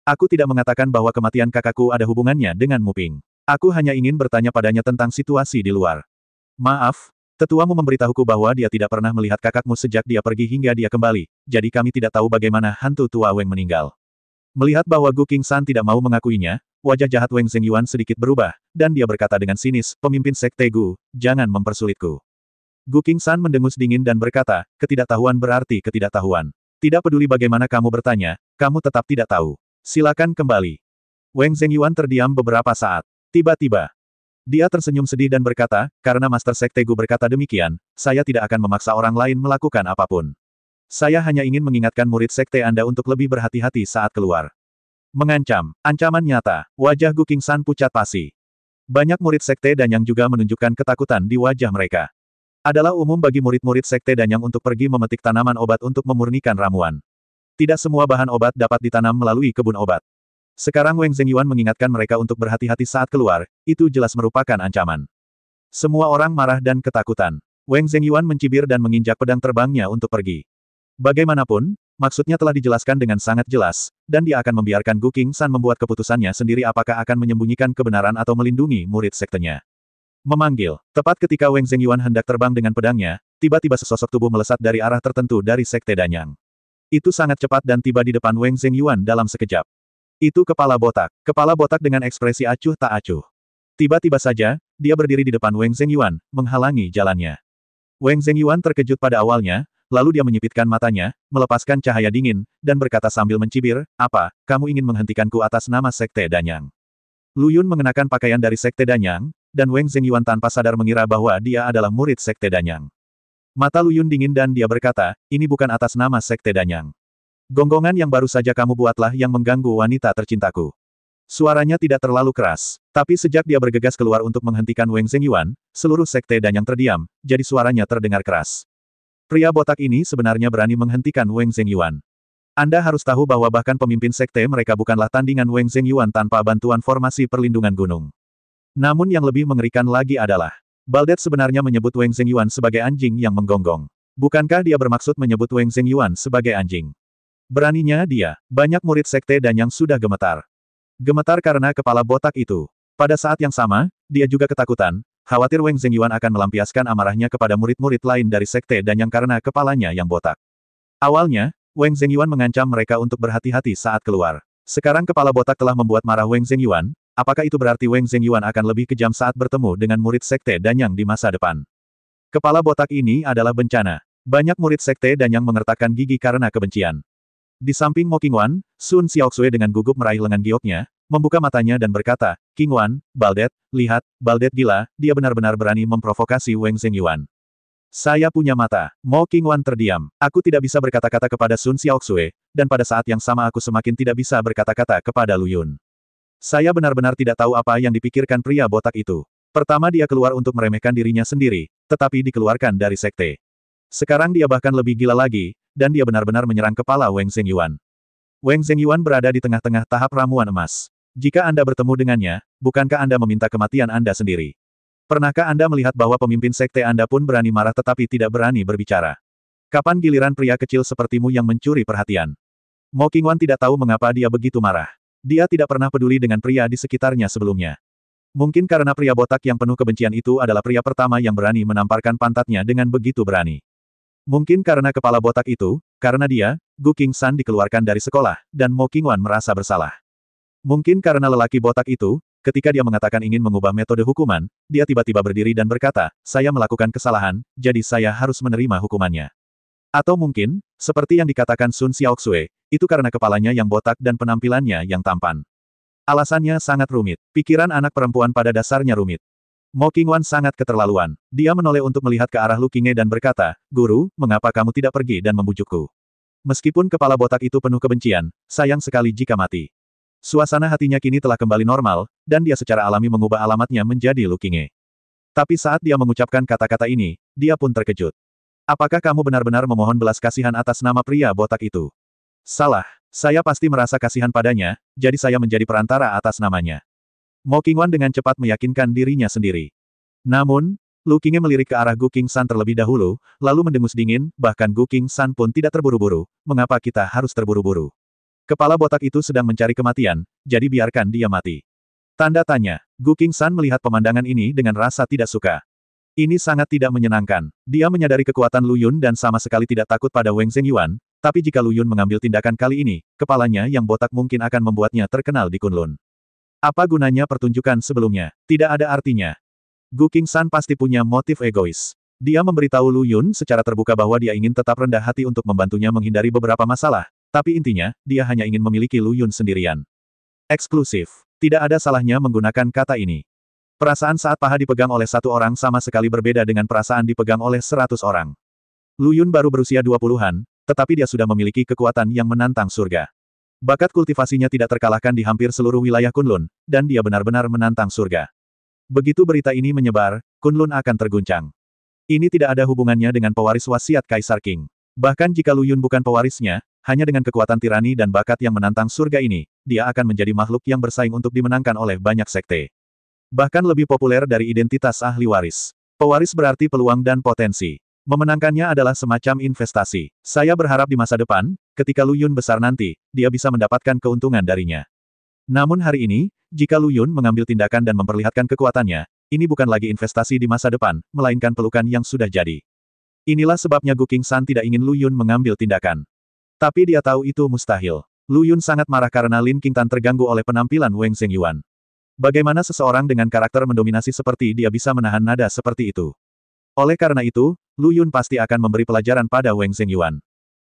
Aku tidak mengatakan bahwa kematian kakakku ada hubungannya dengan Muping. Aku hanya ingin bertanya padanya tentang situasi di luar. Maaf, tetuamu memberitahuku bahwa dia tidak pernah melihat kakakmu sejak dia pergi hingga dia kembali, jadi kami tidak tahu bagaimana hantu tua Weng meninggal. Melihat bahwa Gu Qingsan tidak mau mengakuinya, wajah jahat Wang Zhengyuan sedikit berubah, dan dia berkata dengan sinis, pemimpin Sekte Gu, jangan mempersulitku. Gu Qingsan mendengus dingin dan berkata, ketidaktahuan berarti ketidaktahuan. Tidak peduli bagaimana kamu bertanya, kamu tetap tidak tahu. Silakan kembali. Wang Zhengyuan terdiam beberapa saat. Tiba-tiba, dia tersenyum sedih dan berkata, karena Master Sekte Gu berkata demikian, saya tidak akan memaksa orang lain melakukan apapun. Saya hanya ingin mengingatkan murid sekte Anda untuk lebih berhati-hati saat keluar. Mengancam, ancaman nyata, wajah Gu Qingsan pucat pasi. Banyak murid sekte Danyang juga menunjukkan ketakutan di wajah mereka. Adalah umum bagi murid-murid sekte Danyang untuk pergi memetik tanaman obat untuk memurnikan ramuan. Tidak semua bahan obat dapat ditanam melalui kebun obat. Sekarang Wang Zhengyuan mengingatkan mereka untuk berhati-hati saat keluar, itu jelas merupakan ancaman. Semua orang marah dan ketakutan. Wang Zhengyuan mencibir dan menginjak pedang terbangnya untuk pergi. Bagaimanapun, maksudnya telah dijelaskan dengan sangat jelas, dan dia akan membiarkan Gu Qingsan membuat keputusannya sendiri apakah akan menyembunyikan kebenaran atau melindungi murid sektenya. Memanggil. Tepat ketika Wang Zhengyuan hendak terbang dengan pedangnya, tiba-tiba sesosok tubuh melesat dari arah tertentu dari sekte Danyang. Itu sangat cepat dan tiba di depan Wang Zhengyuan dalam sekejap. Itu kepala botak. Kepala botak dengan ekspresi acuh tak acuh. Tiba-tiba saja, dia berdiri di depan Wang Zhengyuan, menghalangi jalannya. Wang Zhengyuan terkejut pada awalnya, lalu dia menyipitkan matanya, melepaskan cahaya dingin, dan berkata sambil mencibir, apa, kamu ingin menghentikanku atas nama Sekte Danyang? Lu Yun mengenakan pakaian dari Sekte Danyang, dan Wang Zhengyuan tanpa sadar mengira bahwa dia adalah murid Sekte Danyang. Mata Lu Yun dingin dan dia berkata, ini bukan atas nama Sekte Danyang. Gonggongan yang baru saja kamu buatlah yang mengganggu wanita tercintaku. Suaranya tidak terlalu keras, tapi sejak dia bergegas keluar untuk menghentikan Wang Zhengyuan, seluruh Sekte Danyang terdiam, jadi suaranya terdengar keras. Pria botak ini sebenarnya berani menghentikan Wang Zhengyuan. Anda harus tahu bahwa bahkan pemimpin sekte mereka bukanlah tandingan Wang Zhengyuan tanpa bantuan formasi perlindungan gunung. Namun yang lebih mengerikan lagi adalah, Baldet sebenarnya menyebut Wang Zhengyuan sebagai anjing yang menggonggong. Bukankah dia bermaksud menyebut Wang Zhengyuan sebagai anjing? Beraninya dia, banyak murid sekte Danyang sudah gemetar. Gemetar karena kepala botak itu. Pada saat yang sama, dia juga ketakutan, khawatir Wang Zhengyuan akan melampiaskan amarahnya kepada murid-murid lain dari sekte Danyang karena kepalanya yang botak. Awalnya, Wang Zhengyuan mengancam mereka untuk berhati-hati saat keluar. Sekarang kepala botak telah membuat marah Wang Zhengyuan, apakah itu berarti Wang Zhengyuan akan lebih kejam saat bertemu dengan murid sekte Danyang di masa depan? Kepala botak ini adalah bencana. Banyak murid sekte Danyang mengertakkan gigi karena kebencian. Di samping Mo Qingwan, Sun Xiaoxue dengan gugup meraih lengan gioknya, membuka matanya dan berkata, Qingwan, Baldet, lihat, Baldet gila, dia benar-benar berani memprovokasi Wang Zhengyuan. Saya punya mata. Mo Qingwan terdiam. Aku tidak bisa berkata-kata kepada Sun Xiaoxue, dan pada saat yang sama aku semakin tidak bisa berkata-kata kepada Lu Yun. Saya benar-benar tidak tahu apa yang dipikirkan pria botak itu. Pertama dia keluar untuk meremehkan dirinya sendiri, tetapi dikeluarkan dari sekte. Sekarang dia bahkan lebih gila lagi, dan dia benar-benar menyerang kepala Wang Zhengyuan. Wang Zhengyuan berada di tengah-tengah tahap ramuan emas. Jika Anda bertemu dengannya, bukankah Anda meminta kematian Anda sendiri? Pernahkah Anda melihat bahwa pemimpin sekte Anda pun berani marah tetapi tidak berani berbicara? Kapan giliran pria kecil sepertimu yang mencuri perhatian? Mo Qingwan tidak tahu mengapa dia begitu marah. Dia tidak pernah peduli dengan pria di sekitarnya sebelumnya. Mungkin karena pria botak yang penuh kebencian itu adalah pria pertama yang berani menamparkan pantatnya dengan begitu berani. Mungkin karena kepala botak itu, karena dia, Gu Qingsan dikeluarkan dari sekolah, dan Mo Qingwan merasa bersalah. Mungkin karena lelaki botak itu, ketika dia mengatakan ingin mengubah metode hukuman, dia tiba-tiba berdiri dan berkata, saya melakukan kesalahan, jadi saya harus menerima hukumannya. Atau mungkin, seperti yang dikatakan Sun Xiaoxue, itu karena kepalanya yang botak dan penampilannya yang tampan. Alasannya sangat rumit. Pikiran anak perempuan pada dasarnya rumit. Mo Qingwan sangat keterlaluan. Dia menoleh untuk melihat ke arah Lu Qingye dan berkata, Guru, mengapa kamu tidak pergi dan membujukku? Meskipun kepala botak itu penuh kebencian, sayang sekali jika mati. Suasana hatinya kini telah kembali normal, dan dia secara alami mengubah alamatnya menjadi Lu Qingye. Tapi saat dia mengucapkan kata-kata ini, dia pun terkejut. Apakah kamu benar-benar memohon belas kasihan atas nama pria botak itu? Salah. Saya pasti merasa kasihan padanya, jadi saya menjadi perantara atas namanya. Mo Qingwan dengan cepat meyakinkan dirinya sendiri. Namun, Lu Qingye melirik ke arah Gu Qingsan terlebih dahulu, lalu mendengus dingin, bahkan Gu Qingsan pun tidak terburu-buru. Mengapa kita harus terburu-buru? Kepala botak itu sedang mencari kematian, jadi biarkan dia mati. Tanda tanya. Gu Qingsan melihat pemandangan ini dengan rasa tidak suka. Ini sangat tidak menyenangkan. Dia menyadari kekuatan Lu Yun dan sama sekali tidak takut pada Wang Zhengyuan, Tapi jika Lu Yun mengambil tindakan kali ini, kepalanya yang botak mungkin akan membuatnya terkenal di Kunlun. Apa gunanya pertunjukan sebelumnya? Tidak ada artinya. Gu Qingsan pasti punya motif egois. Dia memberitahu Lu Yun secara terbuka bahwa dia ingin tetap rendah hati untuk membantunya menghindari beberapa masalah, tapi intinya, dia hanya ingin memiliki Lu Yun sendirian. Eksklusif. Tidak ada salahnya menggunakan kata ini. Perasaan saat paha dipegang oleh satu orang sama sekali berbeda dengan perasaan dipegang oleh 100 orang. Lu Yun baru berusia 20-an, tetapi dia sudah memiliki kekuatan yang menantang surga. Bakat kultivasinya tidak terkalahkan di hampir seluruh wilayah Kunlun, dan dia benar-benar menantang surga. Begitu berita ini menyebar, Kunlun akan terguncang. Ini tidak ada hubungannya dengan pewaris wasiat Kaisar Qing. Bahkan jika Lu Yun bukan pewarisnya, hanya dengan kekuatan tirani dan bakat yang menantang surga ini, dia akan menjadi makhluk yang bersaing untuk dimenangkan oleh banyak sekte. Bahkan lebih populer dari identitas ahli waris. Pewaris berarti peluang dan potensi. Memenangkannya adalah semacam investasi. Saya berharap di masa depan, ketika Lu Yun besar nanti, dia bisa mendapatkan keuntungan darinya. Namun hari ini, jika Lu Yun mengambil tindakan dan memperlihatkan kekuatannya, ini bukan lagi investasi di masa depan, melainkan pelukan yang sudah jadi. Inilah sebabnya Gu Qingsan tidak ingin Lu Yun mengambil tindakan. Tapi dia tahu itu mustahil. Lu Yun sangat marah karena Lin Qingtan terganggu oleh penampilan Wang Zhengyuan. Bagaimana seseorang dengan karakter mendominasi seperti dia bisa menahan nada seperti itu? Oleh karena itu, Lu Yun pasti akan memberi pelajaran pada Wang Zhengyuan.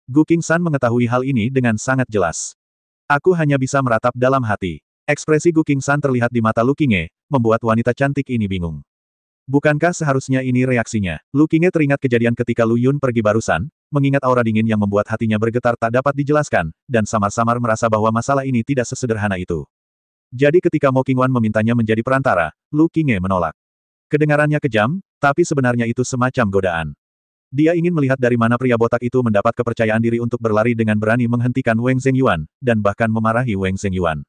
Gu Qingsan mengetahui hal ini dengan sangat jelas. Aku hanya bisa meratap dalam hati. Ekspresi Gu Qingsan terlihat di mata Lu Qinghe, membuat wanita cantik ini bingung. Bukankah seharusnya ini reaksinya? Lu Qinghe teringat kejadian ketika Lu Yun pergi barusan, mengingat aura dingin yang membuat hatinya bergetar tak dapat dijelaskan, dan samar-samar merasa bahwa masalah ini tidak sesederhana itu. Jadi ketika Mo Qingwan memintanya menjadi perantara, Lu Qinghe menolak. Kedengarannya kejam, tapi sebenarnya itu semacam godaan. Dia ingin melihat dari mana pria botak itu mendapat kepercayaan diri untuk berlari dengan berani menghentikan Wang Zhengyuan, dan bahkan memarahi Wang Zhengyuan.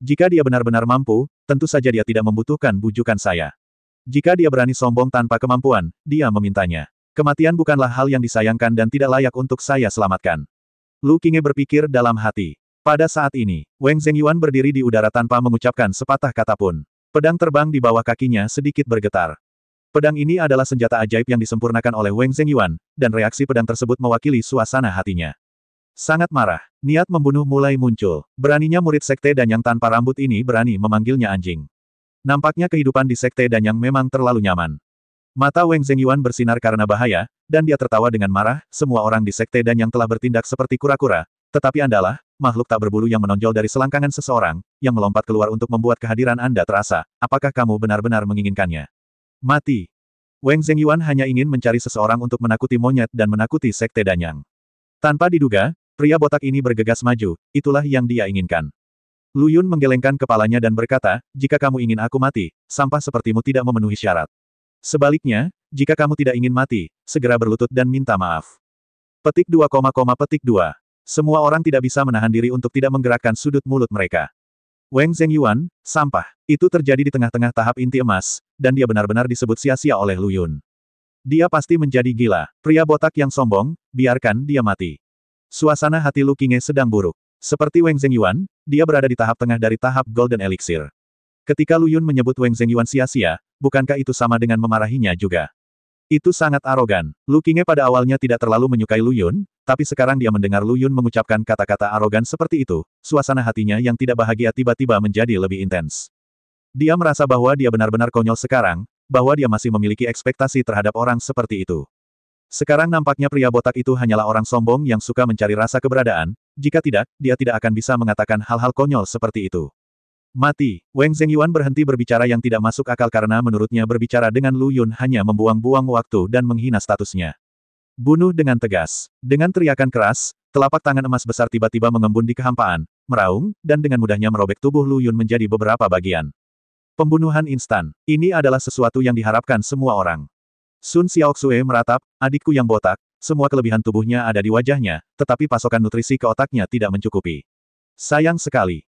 Jika dia benar-benar mampu, tentu saja dia tidak membutuhkan bujukan saya. Jika dia berani sombong tanpa kemampuan, dia memintanya. Kematian bukanlah hal yang disayangkan dan tidak layak untuk saya selamatkan. Lu Qinghe berpikir dalam hati. Pada saat ini, Wang Zhengyuan berdiri di udara tanpa mengucapkan sepatah kata pun. Pedang terbang di bawah kakinya sedikit bergetar. Pedang ini adalah senjata ajaib yang disempurnakan oleh Wang Zhengyuan, dan reaksi pedang tersebut mewakili suasana hatinya. Sangat marah, niat membunuh mulai muncul. Beraninya murid Sekte Danyang tanpa rambut ini berani memanggilnya anjing. Nampaknya kehidupan di Sekte Danyang memang terlalu nyaman. Mata Wang Zhengyuan bersinar karena bahaya, dan dia tertawa dengan marah, semua orang di Sekte Danyang telah bertindak seperti kura-kura, tetapi Andalah, makhluk tak berbulu yang menonjol dari selangkangan seseorang, yang melompat keluar untuk membuat kehadiran Anda terasa. Apakah kamu benar-benar menginginkannya? Mati. Wang Zhengyuan hanya ingin mencari seseorang untuk menakuti monyet dan menakuti Sekte Danyang. Tanpa diduga, pria botak ini bergegas maju, itulah yang dia inginkan. Lu Yun menggelengkan kepalanya dan berkata, jika kamu ingin aku mati, sampah sepertimu tidak memenuhi syarat. Sebaliknya, jika kamu tidak ingin mati, segera berlutut dan minta maaf. Petik 2, petik 2. Semua orang tidak bisa menahan diri untuk tidak menggerakkan sudut mulut mereka. Wang Zhengyuan, sampah. Itu terjadi di tengah-tengah tahap inti emas, dan dia benar-benar disebut sia-sia oleh Lu Yun. Dia pasti menjadi gila. Pria botak yang sombong, biarkan dia mati. Suasana hati Lu Qinghe sedang buruk. Seperti Wang Zhengyuan, dia berada di tahap tengah dari tahap Golden Elixir. Ketika Lu Yun menyebut Wang Zhengyuan sia-sia, bukankah itu sama dengan memarahinya juga? Itu sangat arogan. Lu Qinghe pada awalnya tidak terlalu menyukai Lu Yun, tapi sekarang dia mendengar Lu Yun mengucapkan kata-kata arogan seperti itu, suasana hatinya yang tidak bahagia tiba-tiba menjadi lebih intens. Dia merasa bahwa dia benar-benar konyol sekarang, bahwa dia masih memiliki ekspektasi terhadap orang seperti itu. Sekarang nampaknya pria botak itu hanyalah orang sombong yang suka mencari rasa keberadaan, jika tidak, dia tidak akan bisa mengatakan hal-hal konyol seperti itu. Mati. Wang Zhengyuan berhenti berbicara yang tidak masuk akal karena menurutnya berbicara dengan Lu Yun hanya membuang-buang waktu dan menghina statusnya. Bunuh dengan tegas. Dengan teriakan keras, telapak tangan emas besar tiba-tiba mengembun di kehampaan, meraung, dan dengan mudahnya merobek tubuh Lu Yun menjadi beberapa bagian. Pembunuhan instan. Ini adalah sesuatu yang diharapkan semua orang. Sun Xiaoxue meratap, adikku yang botak, semua kelebihan tubuhnya ada di wajahnya, tetapi pasokan nutrisi ke otaknya tidak mencukupi. Sayang sekali.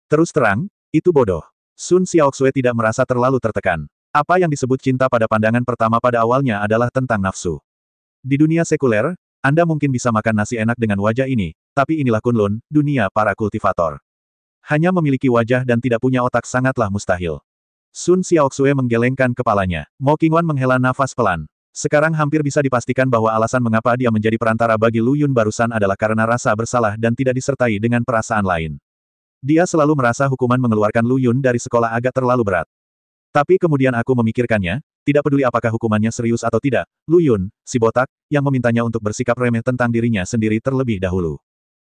Terus terang, itu bodoh. Sun Xiaoxue tidak merasa terlalu tertekan. Apa yang disebut cinta pada pandangan pertama pada awalnya adalah tentang nafsu. Di dunia sekuler, Anda mungkin bisa makan nasi enak dengan wajah ini, tapi inilah Kunlun, dunia para kultivator. Hanya memiliki wajah dan tidak punya otak sangatlah mustahil. Sun Xiaoxue menggelengkan kepalanya. Mo Qingwan menghela nafas pelan. Sekarang hampir bisa dipastikan bahwa alasan mengapa dia menjadi perantara bagi Lu Yun barusan adalah karena rasa bersalah dan tidak disertai dengan perasaan lain. Dia selalu merasa hukuman mengeluarkan Lu Yun dari sekolah agak terlalu berat. Tapi kemudian aku memikirkannya, tidak peduli apakah hukumannya serius atau tidak, Lu Yun, si botak, yang memintanya untuk bersikap remeh tentang dirinya sendiri terlebih dahulu.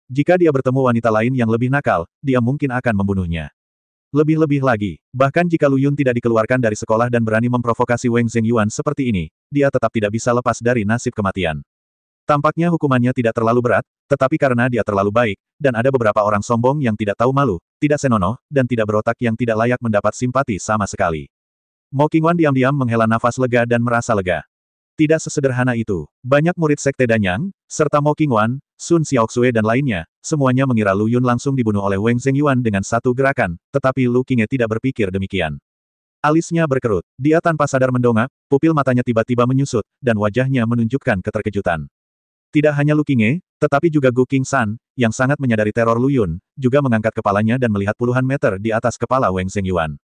Jika dia bertemu wanita lain yang lebih nakal, dia mungkin akan membunuhnya. Lebih-lebih lagi, bahkan jika Lu Yun tidak dikeluarkan dari sekolah dan berani memprovokasi Wang Zhengyuan seperti ini, dia tetap tidak bisa lepas dari nasib kematian. Tampaknya hukumannya tidak terlalu berat, tetapi karena dia terlalu baik, dan ada beberapa orang sombong yang tidak tahu malu, tidak senonoh, dan tidak berotak yang tidak layak mendapat simpati sama sekali. Mo Qingwan diam-diam menghela nafas lega dan merasa lega. Tidak sesederhana itu. Banyak murid Sekte Danyang, serta Mo Qingwan, Sun Xiaoxue dan lainnya, semuanya mengira Lu Yun langsung dibunuh oleh Wang Zhengyuan dengan satu gerakan, tetapi Lu Qingye tidak berpikir demikian. Alisnya berkerut. Dia tanpa sadar mendongak, pupil matanya tiba-tiba menyusut, dan wajahnya menunjukkan keterkejutan. Tidak hanya Lu Qingye, tetapi juga Gu Qingshan, yang sangat menyadari teror Lu Yun, juga mengangkat kepalanya dan melihat puluhan meter di atas kepala Wang Zhengyuan.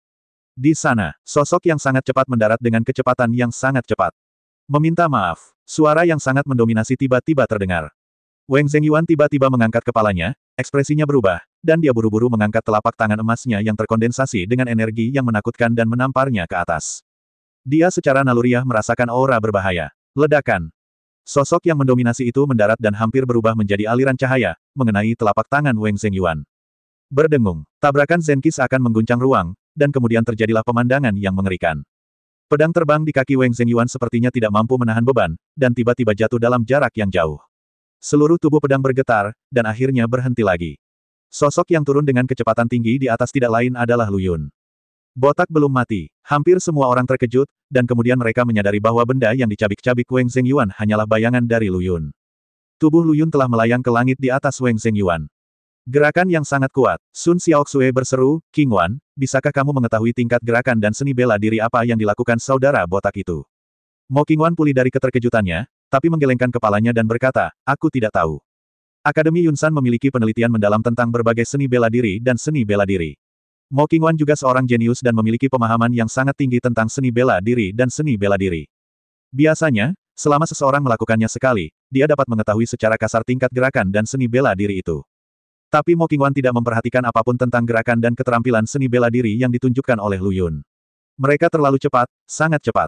Di sana, sosok yang sangat cepat mendarat dengan kecepatan yang sangat cepat. Meminta maaf. Suara yang sangat mendominasi tiba-tiba terdengar. Wang Zhengyuan tiba-tiba mengangkat kepalanya, ekspresinya berubah, dan dia buru-buru mengangkat telapak tangan emasnya yang terkondensasi dengan energi yang menakutkan dan menamparnya ke atas. Dia secara naluriah merasakan aura berbahaya. Ledakan. Sosok yang mendominasi itu mendarat dan hampir berubah menjadi aliran cahaya, mengenai telapak tangan Wang Zhengyuan. Berdengung, tabrakan Zenkis akan mengguncang ruang, dan kemudian terjadilah pemandangan yang mengerikan. Pedang terbang di kaki Wang Zhengyuan sepertinya tidak mampu menahan beban, dan tiba-tiba jatuh dalam jarak yang jauh. Seluruh tubuh pedang bergetar, dan akhirnya berhenti lagi. Sosok yang turun dengan kecepatan tinggi di atas tidak lain adalah Lu Yun. Botak belum mati. Hampir semua orang terkejut, dan kemudian mereka menyadari bahwa benda yang dicabik-cabik Wang Zhengyuan hanyalah bayangan dari Lu Yun. Tubuh Lu Yun telah melayang ke langit di atas Wang Zhengyuan. Gerakan yang sangat kuat. Sun Xiaoxue berseru, "Qingwan, bisakah kamu mengetahui tingkat gerakan dan seni bela diri apa yang dilakukan saudara botak itu?" Mo Qingwan pulih dari keterkejutannya, tapi menggelengkan kepalanya dan berkata, "Aku tidak tahu." Akademi Yunsan memiliki penelitian mendalam tentang berbagai seni bela diri dan seni bela diri. Mo Qingwan juga seorang jenius dan memiliki pemahaman yang sangat tinggi tentang seni bela diri dan seni bela diri. Biasanya, selama seseorang melakukannya sekali, dia dapat mengetahui secara kasar tingkat gerakan dan seni bela diri itu. Tapi Mo Qingwan tidak memperhatikan apapun tentang gerakan dan keterampilan seni bela diri yang ditunjukkan oleh Lu Yun. Mereka terlalu cepat, sangat cepat.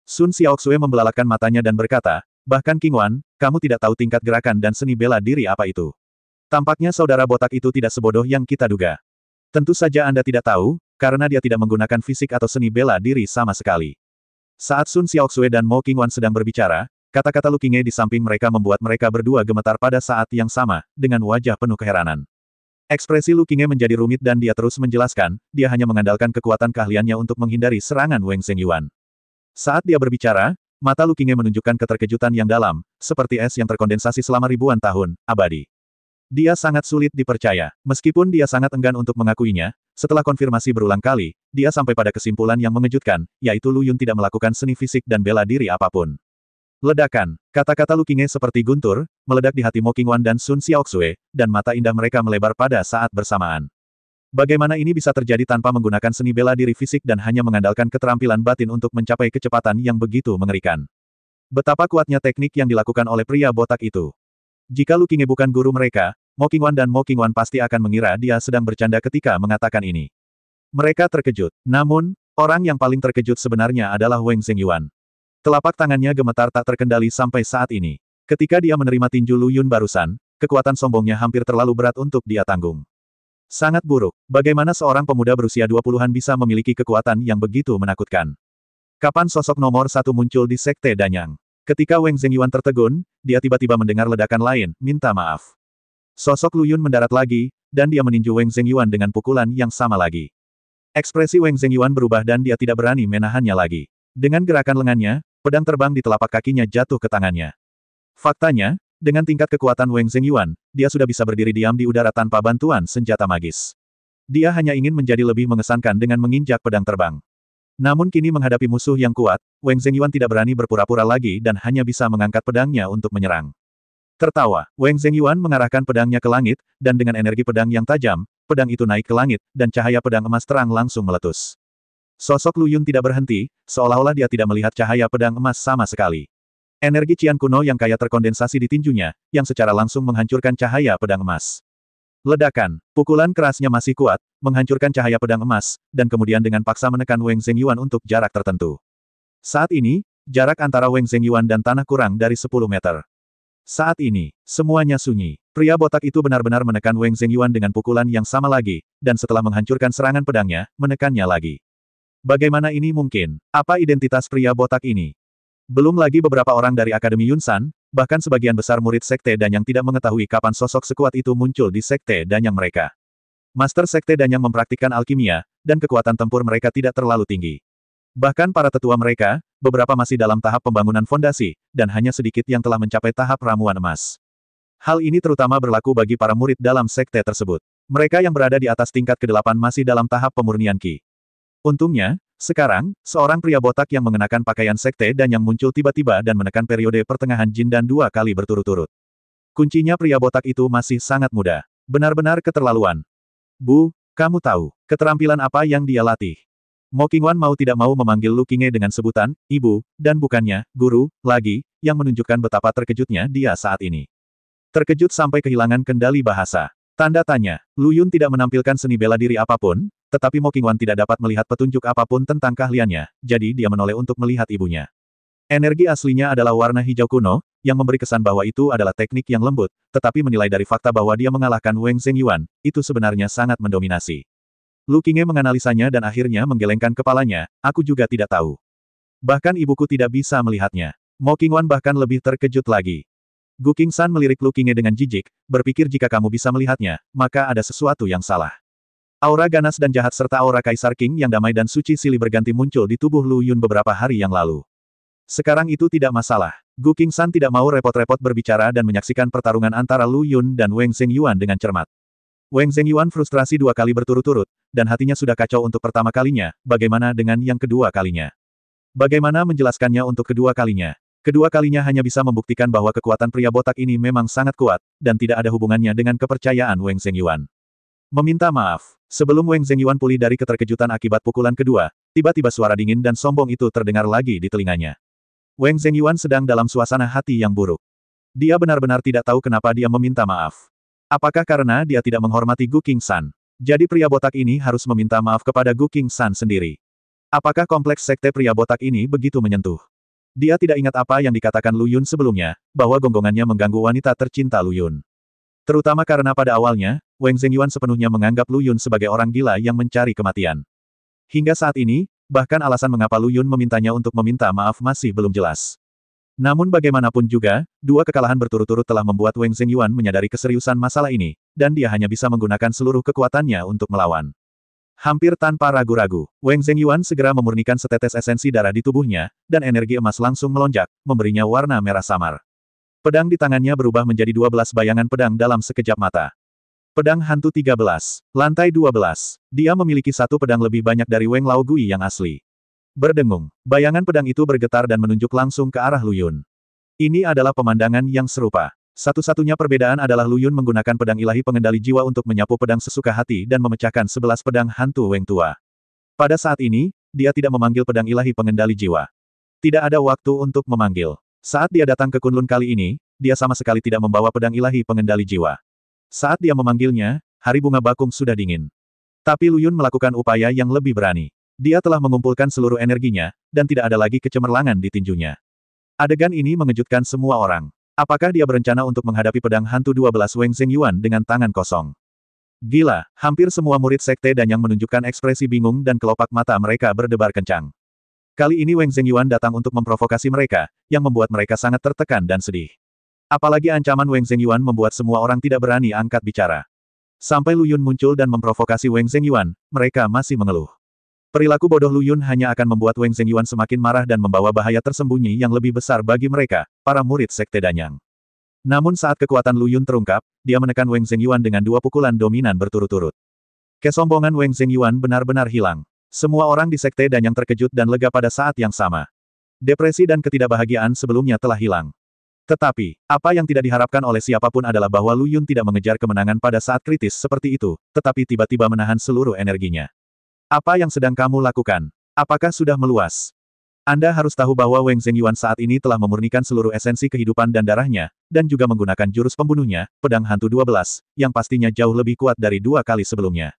Sun Xiaoxue membelalakan matanya dan berkata, "Bahkan Qingwan, kamu tidak tahu tingkat gerakan dan seni bela diri apa itu. Tampaknya saudara botak itu tidak sebodoh yang kita duga." Tentu saja Anda tidak tahu, karena dia tidak menggunakan fisik atau seni bela diri sama sekali. Saat Sun Xiaoxue dan Mo Qingwan sedang berbicara, kata-kata Lu Qingye di samping mereka membuat mereka berdua gemetar pada saat yang sama, dengan wajah penuh keheranan. Ekspresi Lu Qingye menjadi rumit dan dia terus menjelaskan, dia hanya mengandalkan kekuatan keahliannya untuk menghindari serangan Wang Zhengyuan. Saat dia berbicara, mata Lu Qingye menunjukkan keterkejutan yang dalam, seperti es yang terkondensasi selama ribuan tahun, abadi. Dia sangat sulit dipercaya. Meskipun dia sangat enggan untuk mengakuinya, setelah konfirmasi berulang kali, dia sampai pada kesimpulan yang mengejutkan, yaitu Lu Yun tidak melakukan seni fisik dan bela diri apapun. Ledakan. Kata-kata Lu Qingye seperti guntur, meledak di hati Mo Qingwan dan Sun Xiaoxue, dan mata indah mereka melebar pada saat bersamaan. Bagaimana ini bisa terjadi tanpa menggunakan seni bela diri fisik dan hanya mengandalkan keterampilan batin untuk mencapai kecepatan yang begitu mengerikan? Betapa kuatnya teknik yang dilakukan oleh pria botak itu. Jika Lu Qingye bukan guru mereka, Mo Qingwan dan Mo Qingwan pasti akan mengira dia sedang bercanda ketika mengatakan ini. Mereka terkejut. Namun, orang yang paling terkejut sebenarnya adalah Wang Zhengyuan. Telapak tangannya gemetar tak terkendali sampai saat ini. Ketika dia menerima tinju Lu Yun barusan, kekuatan sombongnya hampir terlalu berat untuk dia tanggung. Sangat buruk. Bagaimana seorang pemuda berusia 20-an bisa memiliki kekuatan yang begitu menakutkan? Kapan sosok nomor satu muncul di Sekte Danyang? Ketika Wang Zhengyuan tertegun, dia tiba-tiba mendengar ledakan lain, minta maaf. Sosok Lu Yun mendarat lagi, dan dia meninju Wang Zhengyuan dengan pukulan yang sama lagi. Ekspresi Wang Zhengyuan berubah dan dia tidak berani menahannya lagi. Dengan gerakan lengannya, pedang terbang di telapak kakinya jatuh ke tangannya. Faktanya, dengan tingkat kekuatan Wang Zhengyuan, dia sudah bisa berdiri diam di udara tanpa bantuan senjata magis. Dia hanya ingin menjadi lebih mengesankan dengan menginjak pedang terbang. Namun kini menghadapi musuh yang kuat, Wang Zhengyuan tidak berani berpura-pura lagi dan hanya bisa mengangkat pedangnya untuk menyerang. Tertawa, Wang Zhengyuan mengarahkan pedangnya ke langit, dan dengan energi pedang yang tajam, pedang itu naik ke langit, dan cahaya pedang emas terang langsung meletus. Sosok Lu Yun tidak berhenti, seolah-olah dia tidak melihat cahaya pedang emas sama sekali. Energi Qian kuno yang kaya terkondensasi di tinjunya, yang secara langsung menghancurkan cahaya pedang emas. Ledakan, pukulan kerasnya masih kuat, menghancurkan cahaya pedang emas, dan kemudian dengan paksa menekan Weng Zhengyuan untuk jarak tertentu. Saat ini, jarak antara Weng Zhengyuan dan tanah kurang dari 10 meter. Saat ini, semuanya sunyi. Pria botak itu benar-benar menekan Weng Zhengyuan dengan pukulan yang sama lagi, dan setelah menghancurkan serangan pedangnya, menekannya lagi. Bagaimana ini mungkin? Apa identitas pria botak ini? Belum lagi beberapa orang dari Akademi Yunsan, bahkan sebagian besar murid Sekte Danyang tidak mengetahui kapan sosok sekuat itu muncul di Sekte Danyang mereka. Master Sekte Danyang mempraktikkan alkimia, dan kekuatan tempur mereka tidak terlalu tinggi. Bahkan para tetua mereka, beberapa masih dalam tahap pembangunan fondasi, dan hanya sedikit yang telah mencapai tahap ramuan emas. Hal ini terutama berlaku bagi para murid dalam sekte tersebut. Mereka yang berada di atas tingkat ke-8 masih dalam tahap pemurnian Qi. Untungnya, sekarang, seorang pria botak yang mengenakan pakaian sekte dan yang muncul tiba-tiba dan menekan periode pertengahan Jin dan 2 kali berturut-turut. Kuncinya pria botak itu masih sangat muda. Benar-benar keterlaluan. Bu, kamu tahu, keterampilan apa yang dia latih? Mo Qingwan mau tidak mau memanggil Lu Qingye dengan sebutan, ibu, dan bukannya, guru, lagi, yang menunjukkan betapa terkejutnya dia saat ini. Terkejut sampai kehilangan kendali bahasa. Tanda tanya, Lu Yun tidak menampilkan seni bela diri apapun, tetapi Mo Qingwan tidak dapat melihat petunjuk apapun tentang keahliannya, jadi dia menoleh untuk melihat ibunya. Energi aslinya adalah warna hijau kuno, yang memberi kesan bahwa itu adalah teknik yang lembut, tetapi menilai dari fakta bahwa dia mengalahkan Weng Zhengyuan, itu sebenarnya sangat mendominasi. Lu Qingye menganalisanya dan akhirnya menggelengkan kepalanya, aku juga tidak tahu. Bahkan ibuku tidak bisa melihatnya. Mo Qingwan bahkan lebih terkejut lagi. Gu Qingsan melirik Lu Qingye dengan jijik, berpikir jika kamu bisa melihatnya, maka ada sesuatu yang salah. Aura ganas dan jahat serta aura Kaisar Qing yang damai dan suci silih berganti muncul di tubuh Lu Yun beberapa hari yang lalu. Sekarang itu tidak masalah. Gu Qingsan tidak mau repot-repot berbicara dan menyaksikan pertarungan antara Lu Yun dan Weng Zhengyuan dengan cermat. Weng Zhengyuan frustrasi 2 kali berturut-turut, dan hatinya sudah kacau untuk pertama kalinya, bagaimana dengan yang kedua kalinya? Bagaimana menjelaskannya untuk kedua kalinya? Kedua kalinya hanya bisa membuktikan bahwa kekuatan pria botak ini memang sangat kuat, dan tidak ada hubungannya dengan kepercayaan Weng Zhengyuan. Meminta maaf. Sebelum Weng Zhengyuan pulih dari keterkejutan akibat pukulan kedua, tiba-tiba suara dingin dan sombong itu terdengar lagi di telinganya. Weng Zhengyuan sedang dalam suasana hati yang buruk. Dia benar-benar tidak tahu kenapa dia meminta maaf. Apakah karena dia tidak menghormati Gu Qingsan? Jadi pria botak ini harus meminta maaf kepada Gu Qingsan sendiri. Apakah kompleks sekte pria botak ini begitu menyentuh? Dia tidak ingat apa yang dikatakan Lu Yun sebelumnya, bahwa gonggongannya mengganggu wanita tercinta Lu Yun. Terutama karena pada awalnya, Weng Zhengyuan sepenuhnya menganggap Lu Yun sebagai orang gila yang mencari kematian. Hingga saat ini, bahkan alasan mengapa Lu Yun memintanya untuk meminta maaf masih belum jelas. Namun bagaimanapun juga, 2 kekalahan berturut-turut telah membuat Weng Zhengyuan menyadari keseriusan masalah ini, dan dia hanya bisa menggunakan seluruh kekuatannya untuk melawan. Hampir tanpa ragu-ragu, Weng Zhengyuan segera memurnikan setetes esensi darah di tubuhnya, dan energi emas langsung melonjak, memberinya warna merah samar. Pedang di tangannya berubah menjadi 12 bayangan pedang dalam sekejap mata. Pedang hantu 13, lantai 12. Dia memiliki 1 pedang lebih banyak dari Weng Lao Gui yang asli. Berdengung, bayangan pedang itu bergetar dan menunjuk langsung ke arah Lu Yun. Ini adalah pemandangan yang serupa. Satu-satunya perbedaan adalah Lu Yun menggunakan pedang ilahi pengendali jiwa untuk menyapu pedang sesuka hati dan memecahkan 11 pedang hantu Weng tua. Pada saat ini, dia tidak memanggil pedang ilahi pengendali jiwa. Tidak ada waktu untuk memanggil. Saat dia datang ke Kunlun kali ini, dia sama sekali tidak membawa pedang ilahi pengendali jiwa. Saat dia memanggilnya, hari bunga bakung sudah dingin. Tapi Lu Yun melakukan upaya yang lebih berani. Dia telah mengumpulkan seluruh energinya, dan tidak ada lagi kecemerlangan di tinjunya. Adegan ini mengejutkan semua orang. Apakah dia berencana untuk menghadapi pedang hantu 12 Weng Zhengyuan dengan tangan kosong? Gila, hampir semua murid sekte dan yang menunjukkan ekspresi bingung dan kelopak mata mereka berdebar kencang. Kali ini Weng Zhengyuan datang untuk memprovokasi mereka, yang membuat mereka sangat tertekan dan sedih. Apalagi ancaman Weng Zhengyuan membuat semua orang tidak berani angkat bicara. Sampai Lu Yun muncul dan memprovokasi Weng Zhengyuan, mereka masih mengeluh. Perilaku bodoh Lu Yun hanya akan membuat Weng Zhengyuan semakin marah dan membawa bahaya tersembunyi yang lebih besar bagi mereka, para murid sekte Danyang. Namun saat kekuatan Lu Yun terungkap, dia menekan Weng Zhengyuan dengan 2 pukulan dominan berturut-turut. Kesombongan Weng Zhengyuan benar-benar hilang. Semua orang di sekte Danyang terkejut dan lega pada saat yang sama. Depresi dan ketidakbahagiaan sebelumnya telah hilang. Tetapi, apa yang tidak diharapkan oleh siapapun adalah bahwa Lu Yun tidak mengejar kemenangan pada saat kritis seperti itu, tetapi tiba-tiba menahan seluruh energinya. Apa yang sedang kamu lakukan? Apakah sudah meluas? Anda harus tahu bahwa Wang Zhengyuan saat ini telah memurnikan seluruh esensi kehidupan dan darahnya, dan juga menggunakan jurus pembunuhnya, Pedang Hantu 12, yang pastinya jauh lebih kuat dari 2 kali sebelumnya.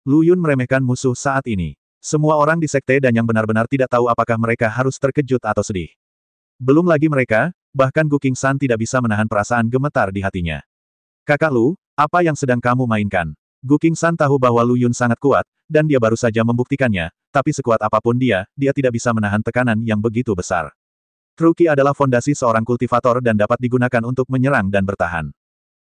Lu Yun meremehkan musuh saat ini. Semua orang di Sekte Danyang benar-benar tidak tahu apakah mereka harus terkejut atau sedih. Belum lagi mereka, bahkan Gu Qingshan tidak bisa menahan perasaan gemetar di hatinya. Kakak Lu, apa yang sedang kamu mainkan? Gu Qingshan tahu bahwa Lu Yun sangat kuat, dan dia baru saja membuktikannya, tapi sekuat apapun dia tidak bisa menahan tekanan yang begitu besar. Truki adalah fondasi seorang kultivator dan dapat digunakan untuk menyerang dan bertahan.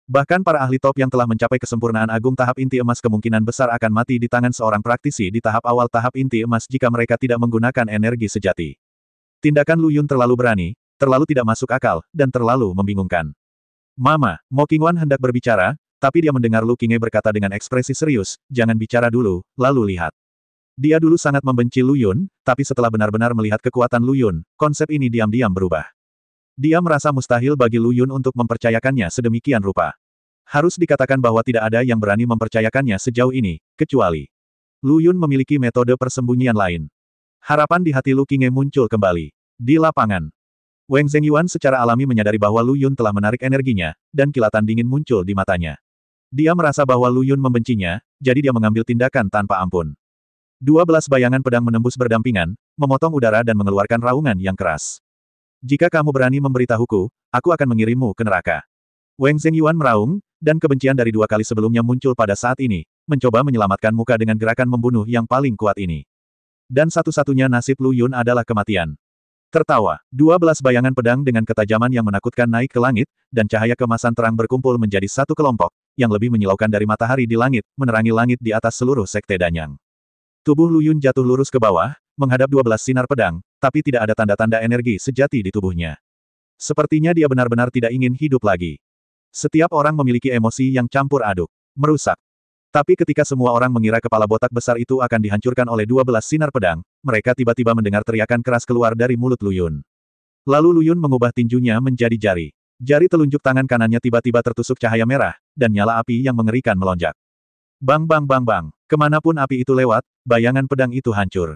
Bahkan para ahli top yang telah mencapai kesempurnaan agung tahap inti emas kemungkinan besar akan mati di tangan seorang praktisi di tahap awal tahap inti emas jika mereka tidak menggunakan energi sejati. Tindakan Lu Yun terlalu berani, terlalu tidak masuk akal, dan terlalu membingungkan. Mama, Mo Qingwan hendak berbicara, tapi dia mendengar Lu Qingye berkata dengan ekspresi serius, jangan bicara dulu, lalu lihat. Dia dulu sangat membenci Lu Yun, tapi setelah benar-benar melihat kekuatan Lu Yun, konsep ini diam-diam berubah. Dia merasa mustahil bagi Lu Yun untuk mempercayakannya sedemikian rupa. Harus dikatakan bahwa tidak ada yang berani mempercayakannya sejauh ini, kecuali Lu Yun memiliki metode persembunyian lain. Harapan di hati Lu Qingye muncul kembali. Di lapangan, Wang Zhengyuan secara alami menyadari bahwa Lu Yun telah menarik energinya, dan kilatan dingin muncul di matanya. Dia merasa bahwa Lu Yun membencinya, jadi dia mengambil tindakan tanpa ampun. 12 bayangan pedang menembus berdampingan, memotong udara dan mengeluarkan raungan yang keras. Jika kamu berani memberitahuku, aku akan mengirimmu ke neraka. Wang Zhengyuan meraung, dan kebencian dari 2 kali sebelumnya muncul pada saat ini, mencoba menyelamatkan muka dengan gerakan membunuh yang paling kuat ini. Dan satu-satunya nasib Lu Yun adalah kematian. Tertawa, 12 bayangan pedang dengan ketajaman yang menakutkan naik ke langit, dan cahaya kemasan terang berkumpul menjadi satu kelompok, yang lebih menyilaukan dari matahari di langit, menerangi langit di atas seluruh Sekte Danyang. Tubuh Lu Yun jatuh lurus ke bawah, menghadap 12 sinar pedang, tapi tidak ada tanda-tanda energi sejati di tubuhnya. Sepertinya dia benar-benar tidak ingin hidup lagi. Setiap orang memiliki emosi yang campur aduk, merusak. Tapi ketika semua orang mengira kepala botak besar itu akan dihancurkan oleh 12 sinar pedang, mereka tiba-tiba mendengar teriakan keras keluar dari mulut Lu Yun. Lalu Lu Yun mengubah tinjunya menjadi jari. Jari telunjuk tangan kanannya tiba-tiba tertusuk cahaya merah, dan nyala api yang mengerikan melonjak. Bang bang bang bang, kemanapun api itu lewat, bayangan pedang itu hancur.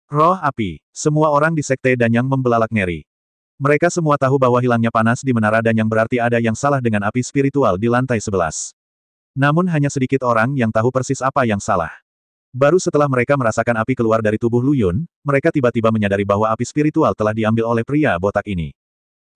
Roh api, semua orang di Sekte Danyang membelalak ngeri. Mereka semua tahu bahwa hilangnya panas di menara Danyang berarti ada yang salah dengan api spiritual di lantai 11. Namun hanya sedikit orang yang tahu persis apa yang salah. Baru setelah mereka merasakan api keluar dari tubuh Lu Yun, mereka tiba-tiba menyadari bahwa api spiritual telah diambil oleh pria botak ini.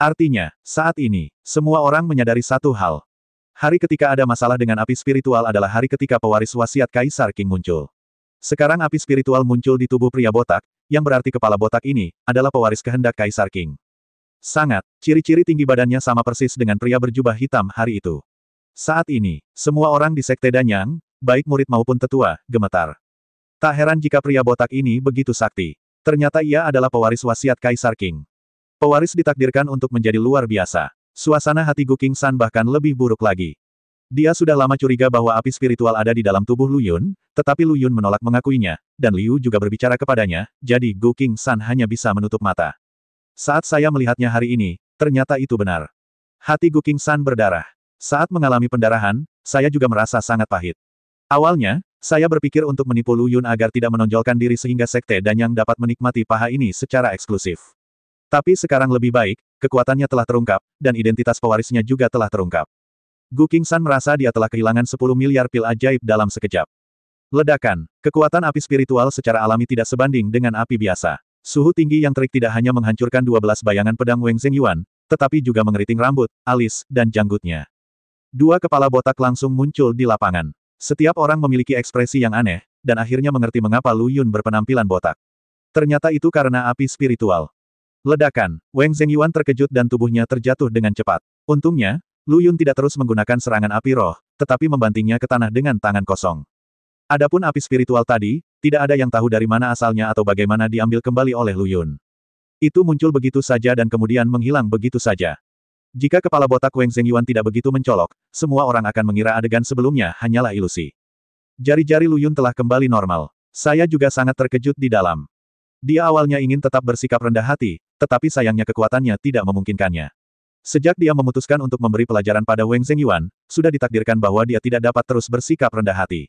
Artinya, saat ini, semua orang menyadari satu hal. Hari ketika ada masalah dengan api spiritual adalah hari ketika pewaris wasiat Kaisar Qing muncul. Sekarang api spiritual muncul di tubuh pria botak, yang berarti kepala botak ini, adalah pewaris kehendak Kaisar Qing. Sangat, ciri-ciri tinggi badannya sama persis dengan pria berjubah hitam hari itu. Saat ini, semua orang di Sekte Danyang, baik murid maupun tetua, gemetar. Tak heran jika pria botak ini begitu sakti. Ternyata ia adalah pewaris wasiat Kaisar Qing. Pewaris ditakdirkan untuk menjadi luar biasa. Suasana hati Gu Qingshan bahkan lebih buruk lagi. Dia sudah lama curiga bahwa api spiritual ada di dalam tubuh Lu Yun, tetapi Lu Yun menolak mengakuinya, dan Liu juga berbicara kepadanya, jadi Gu Qingshan hanya bisa menutup mata. Saat saya melihatnya hari ini, ternyata itu benar. Hati Gu Qingshan berdarah. Saat mengalami pendarahan, saya juga merasa sangat pahit. Awalnya, saya berpikir untuk menipu Lu Yun agar tidak menonjolkan diri sehingga Sekte Danyang dapat menikmati paha ini secara eksklusif. Tapi sekarang lebih baik, kekuatannya telah terungkap, dan identitas pewarisnya juga telah terungkap. Gu Qingshan merasa dia telah kehilangan 10 miliar pil ajaib dalam sekejap. Ledakan, kekuatan api spiritual secara alami tidak sebanding dengan api biasa. Suhu tinggi yang terik tidak hanya menghancurkan 12 bayangan pedang Wang Zhengyuan, tetapi juga mengeriting rambut, alis, dan janggutnya. 2 kepala botak langsung muncul di lapangan. Setiap orang memiliki ekspresi yang aneh, dan akhirnya mengerti mengapa Lu Yun berpenampilan botak. Ternyata itu karena api spiritual. Ledakan, Wang Zhengyuan terkejut dan tubuhnya terjatuh dengan cepat. Untungnya, Lu Yun tidak terus menggunakan serangan api roh, tetapi membantingnya ke tanah dengan tangan kosong. Adapun api spiritual tadi, tidak ada yang tahu dari mana asalnya atau bagaimana diambil kembali oleh Lu Yun. Itu muncul begitu saja dan kemudian menghilang begitu saja. Jika kepala botak Wang Zhengyuan tidak begitu mencolok, semua orang akan mengira adegan sebelumnya hanyalah ilusi. Jari-jari Lu Yun telah kembali normal. Saya juga sangat terkejut di dalam. Dia awalnya ingin tetap bersikap rendah hati, tetapi sayangnya kekuatannya tidak memungkinkannya. Sejak dia memutuskan untuk memberi pelajaran pada Wang Zhengyuan, sudah ditakdirkan bahwa dia tidak dapat terus bersikap rendah hati.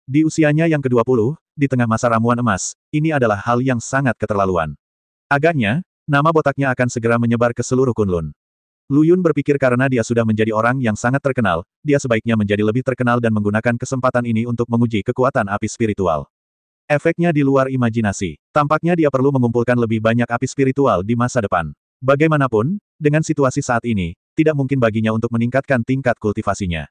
Di usianya yang ke-20, di tengah masa ramuan emas, ini adalah hal yang sangat keterlaluan. Agaknya, nama botaknya akan segera menyebar ke seluruh Kunlun. Lu Yun berpikir karena dia sudah menjadi orang yang sangat terkenal, dia sebaiknya menjadi lebih terkenal dan menggunakan kesempatan ini untuk menguji kekuatan api spiritual. Efeknya di luar imajinasi. Tampaknya dia perlu mengumpulkan lebih banyak api spiritual di masa depan. Bagaimanapun, dengan situasi saat ini, tidak mungkin baginya untuk meningkatkan tingkat kultivasinya.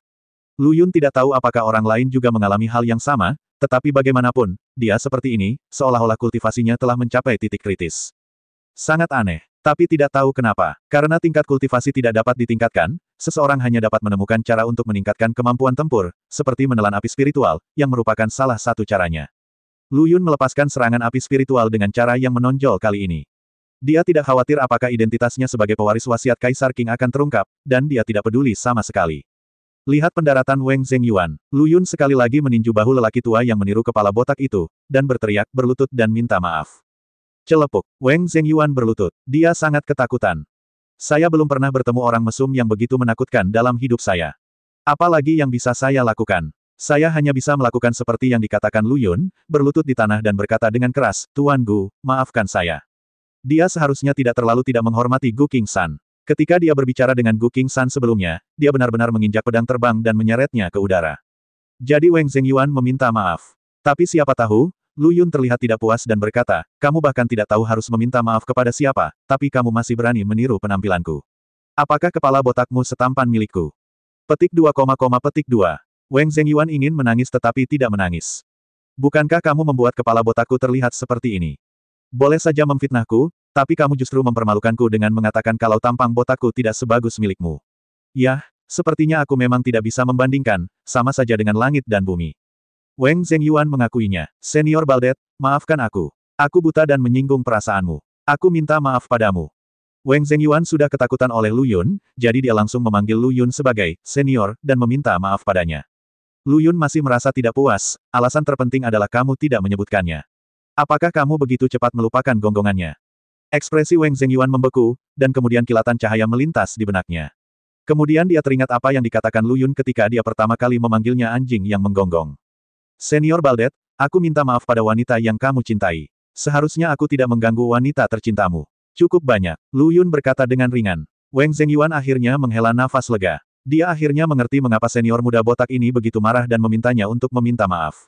Lu Yun tidak tahu apakah orang lain juga mengalami hal yang sama, tetapi bagaimanapun, dia seperti ini, seolah-olah kultivasinya telah mencapai titik kritis. Sangat aneh. Tapi tidak tahu kenapa, karena tingkat kultivasi tidak dapat ditingkatkan, seseorang hanya dapat menemukan cara untuk meningkatkan kemampuan tempur, seperti menelan api spiritual, yang merupakan salah satu caranya. Lu Yun melepaskan serangan api spiritual dengan cara yang menonjol kali ini. Dia tidak khawatir apakah identitasnya sebagai pewaris wasiat Kaisar Qing akan terungkap, dan dia tidak peduli sama sekali. Lihat pendaratan Wang Zhengyuan, Lu Yun sekali lagi meninju bahu lelaki tua yang meniru kepala botak itu, dan berteriak, berlutut dan minta maaf. Celepuk. Wang Zhengyuan berlutut. Dia sangat ketakutan. Saya belum pernah bertemu orang mesum yang begitu menakutkan dalam hidup saya. Apalagi yang bisa saya lakukan? Saya hanya bisa melakukan seperti yang dikatakan Lu Yun, berlutut di tanah dan berkata dengan keras, Tuan Gu, maafkan saya. Dia seharusnya tidak terlalu tidak menghormati Gu Qingshan. Ketika dia berbicara dengan Gu Qingshan sebelumnya, dia benar-benar menginjak pedang terbang dan menyeretnya ke udara. Jadi Wang Zhengyuan meminta maaf. Tapi siapa tahu, Lu Yun terlihat tidak puas dan berkata, kamu bahkan tidak tahu harus meminta maaf kepada siapa, tapi kamu masih berani meniru penampilanku. Apakah kepala botakmu setampan milikku? Petik 2, petik 2. Wang Zhengyuan ingin menangis tetapi tidak menangis. Bukankah kamu membuat kepala botakku terlihat seperti ini? Boleh saja memfitnahku, tapi kamu justru mempermalukanku dengan mengatakan kalau tampang botakku tidak sebagus milikmu. Yah, sepertinya aku memang tidak bisa membandingkan, sama saja dengan langit dan bumi. Wang Zhengyuan mengakuinya. Senior Baldet, maafkan aku. Aku buta dan menyinggung perasaanmu. Aku minta maaf padamu. Wang Zhengyuan sudah ketakutan oleh Lu Yun, jadi dia langsung memanggil Lu Yun sebagai senior dan meminta maaf padanya. Lu Yun masih merasa tidak puas, alasan terpenting adalah kamu tidak menyebutkannya. Apakah kamu begitu cepat melupakan gonggongannya? Ekspresi Wang Zhengyuan membeku, dan kemudian kilatan cahaya melintas di benaknya. Kemudian dia teringat apa yang dikatakan Lu Yun ketika dia pertama kali memanggilnya anjing yang menggonggong. Senior Baldet, aku minta maaf pada wanita yang kamu cintai. Seharusnya aku tidak mengganggu wanita tercintamu. Cukup banyak, Lu Yun berkata dengan ringan. Wang Zhengyuan akhirnya menghela nafas lega. Dia akhirnya mengerti mengapa senior muda botak ini begitu marah dan memintanya untuk meminta maaf.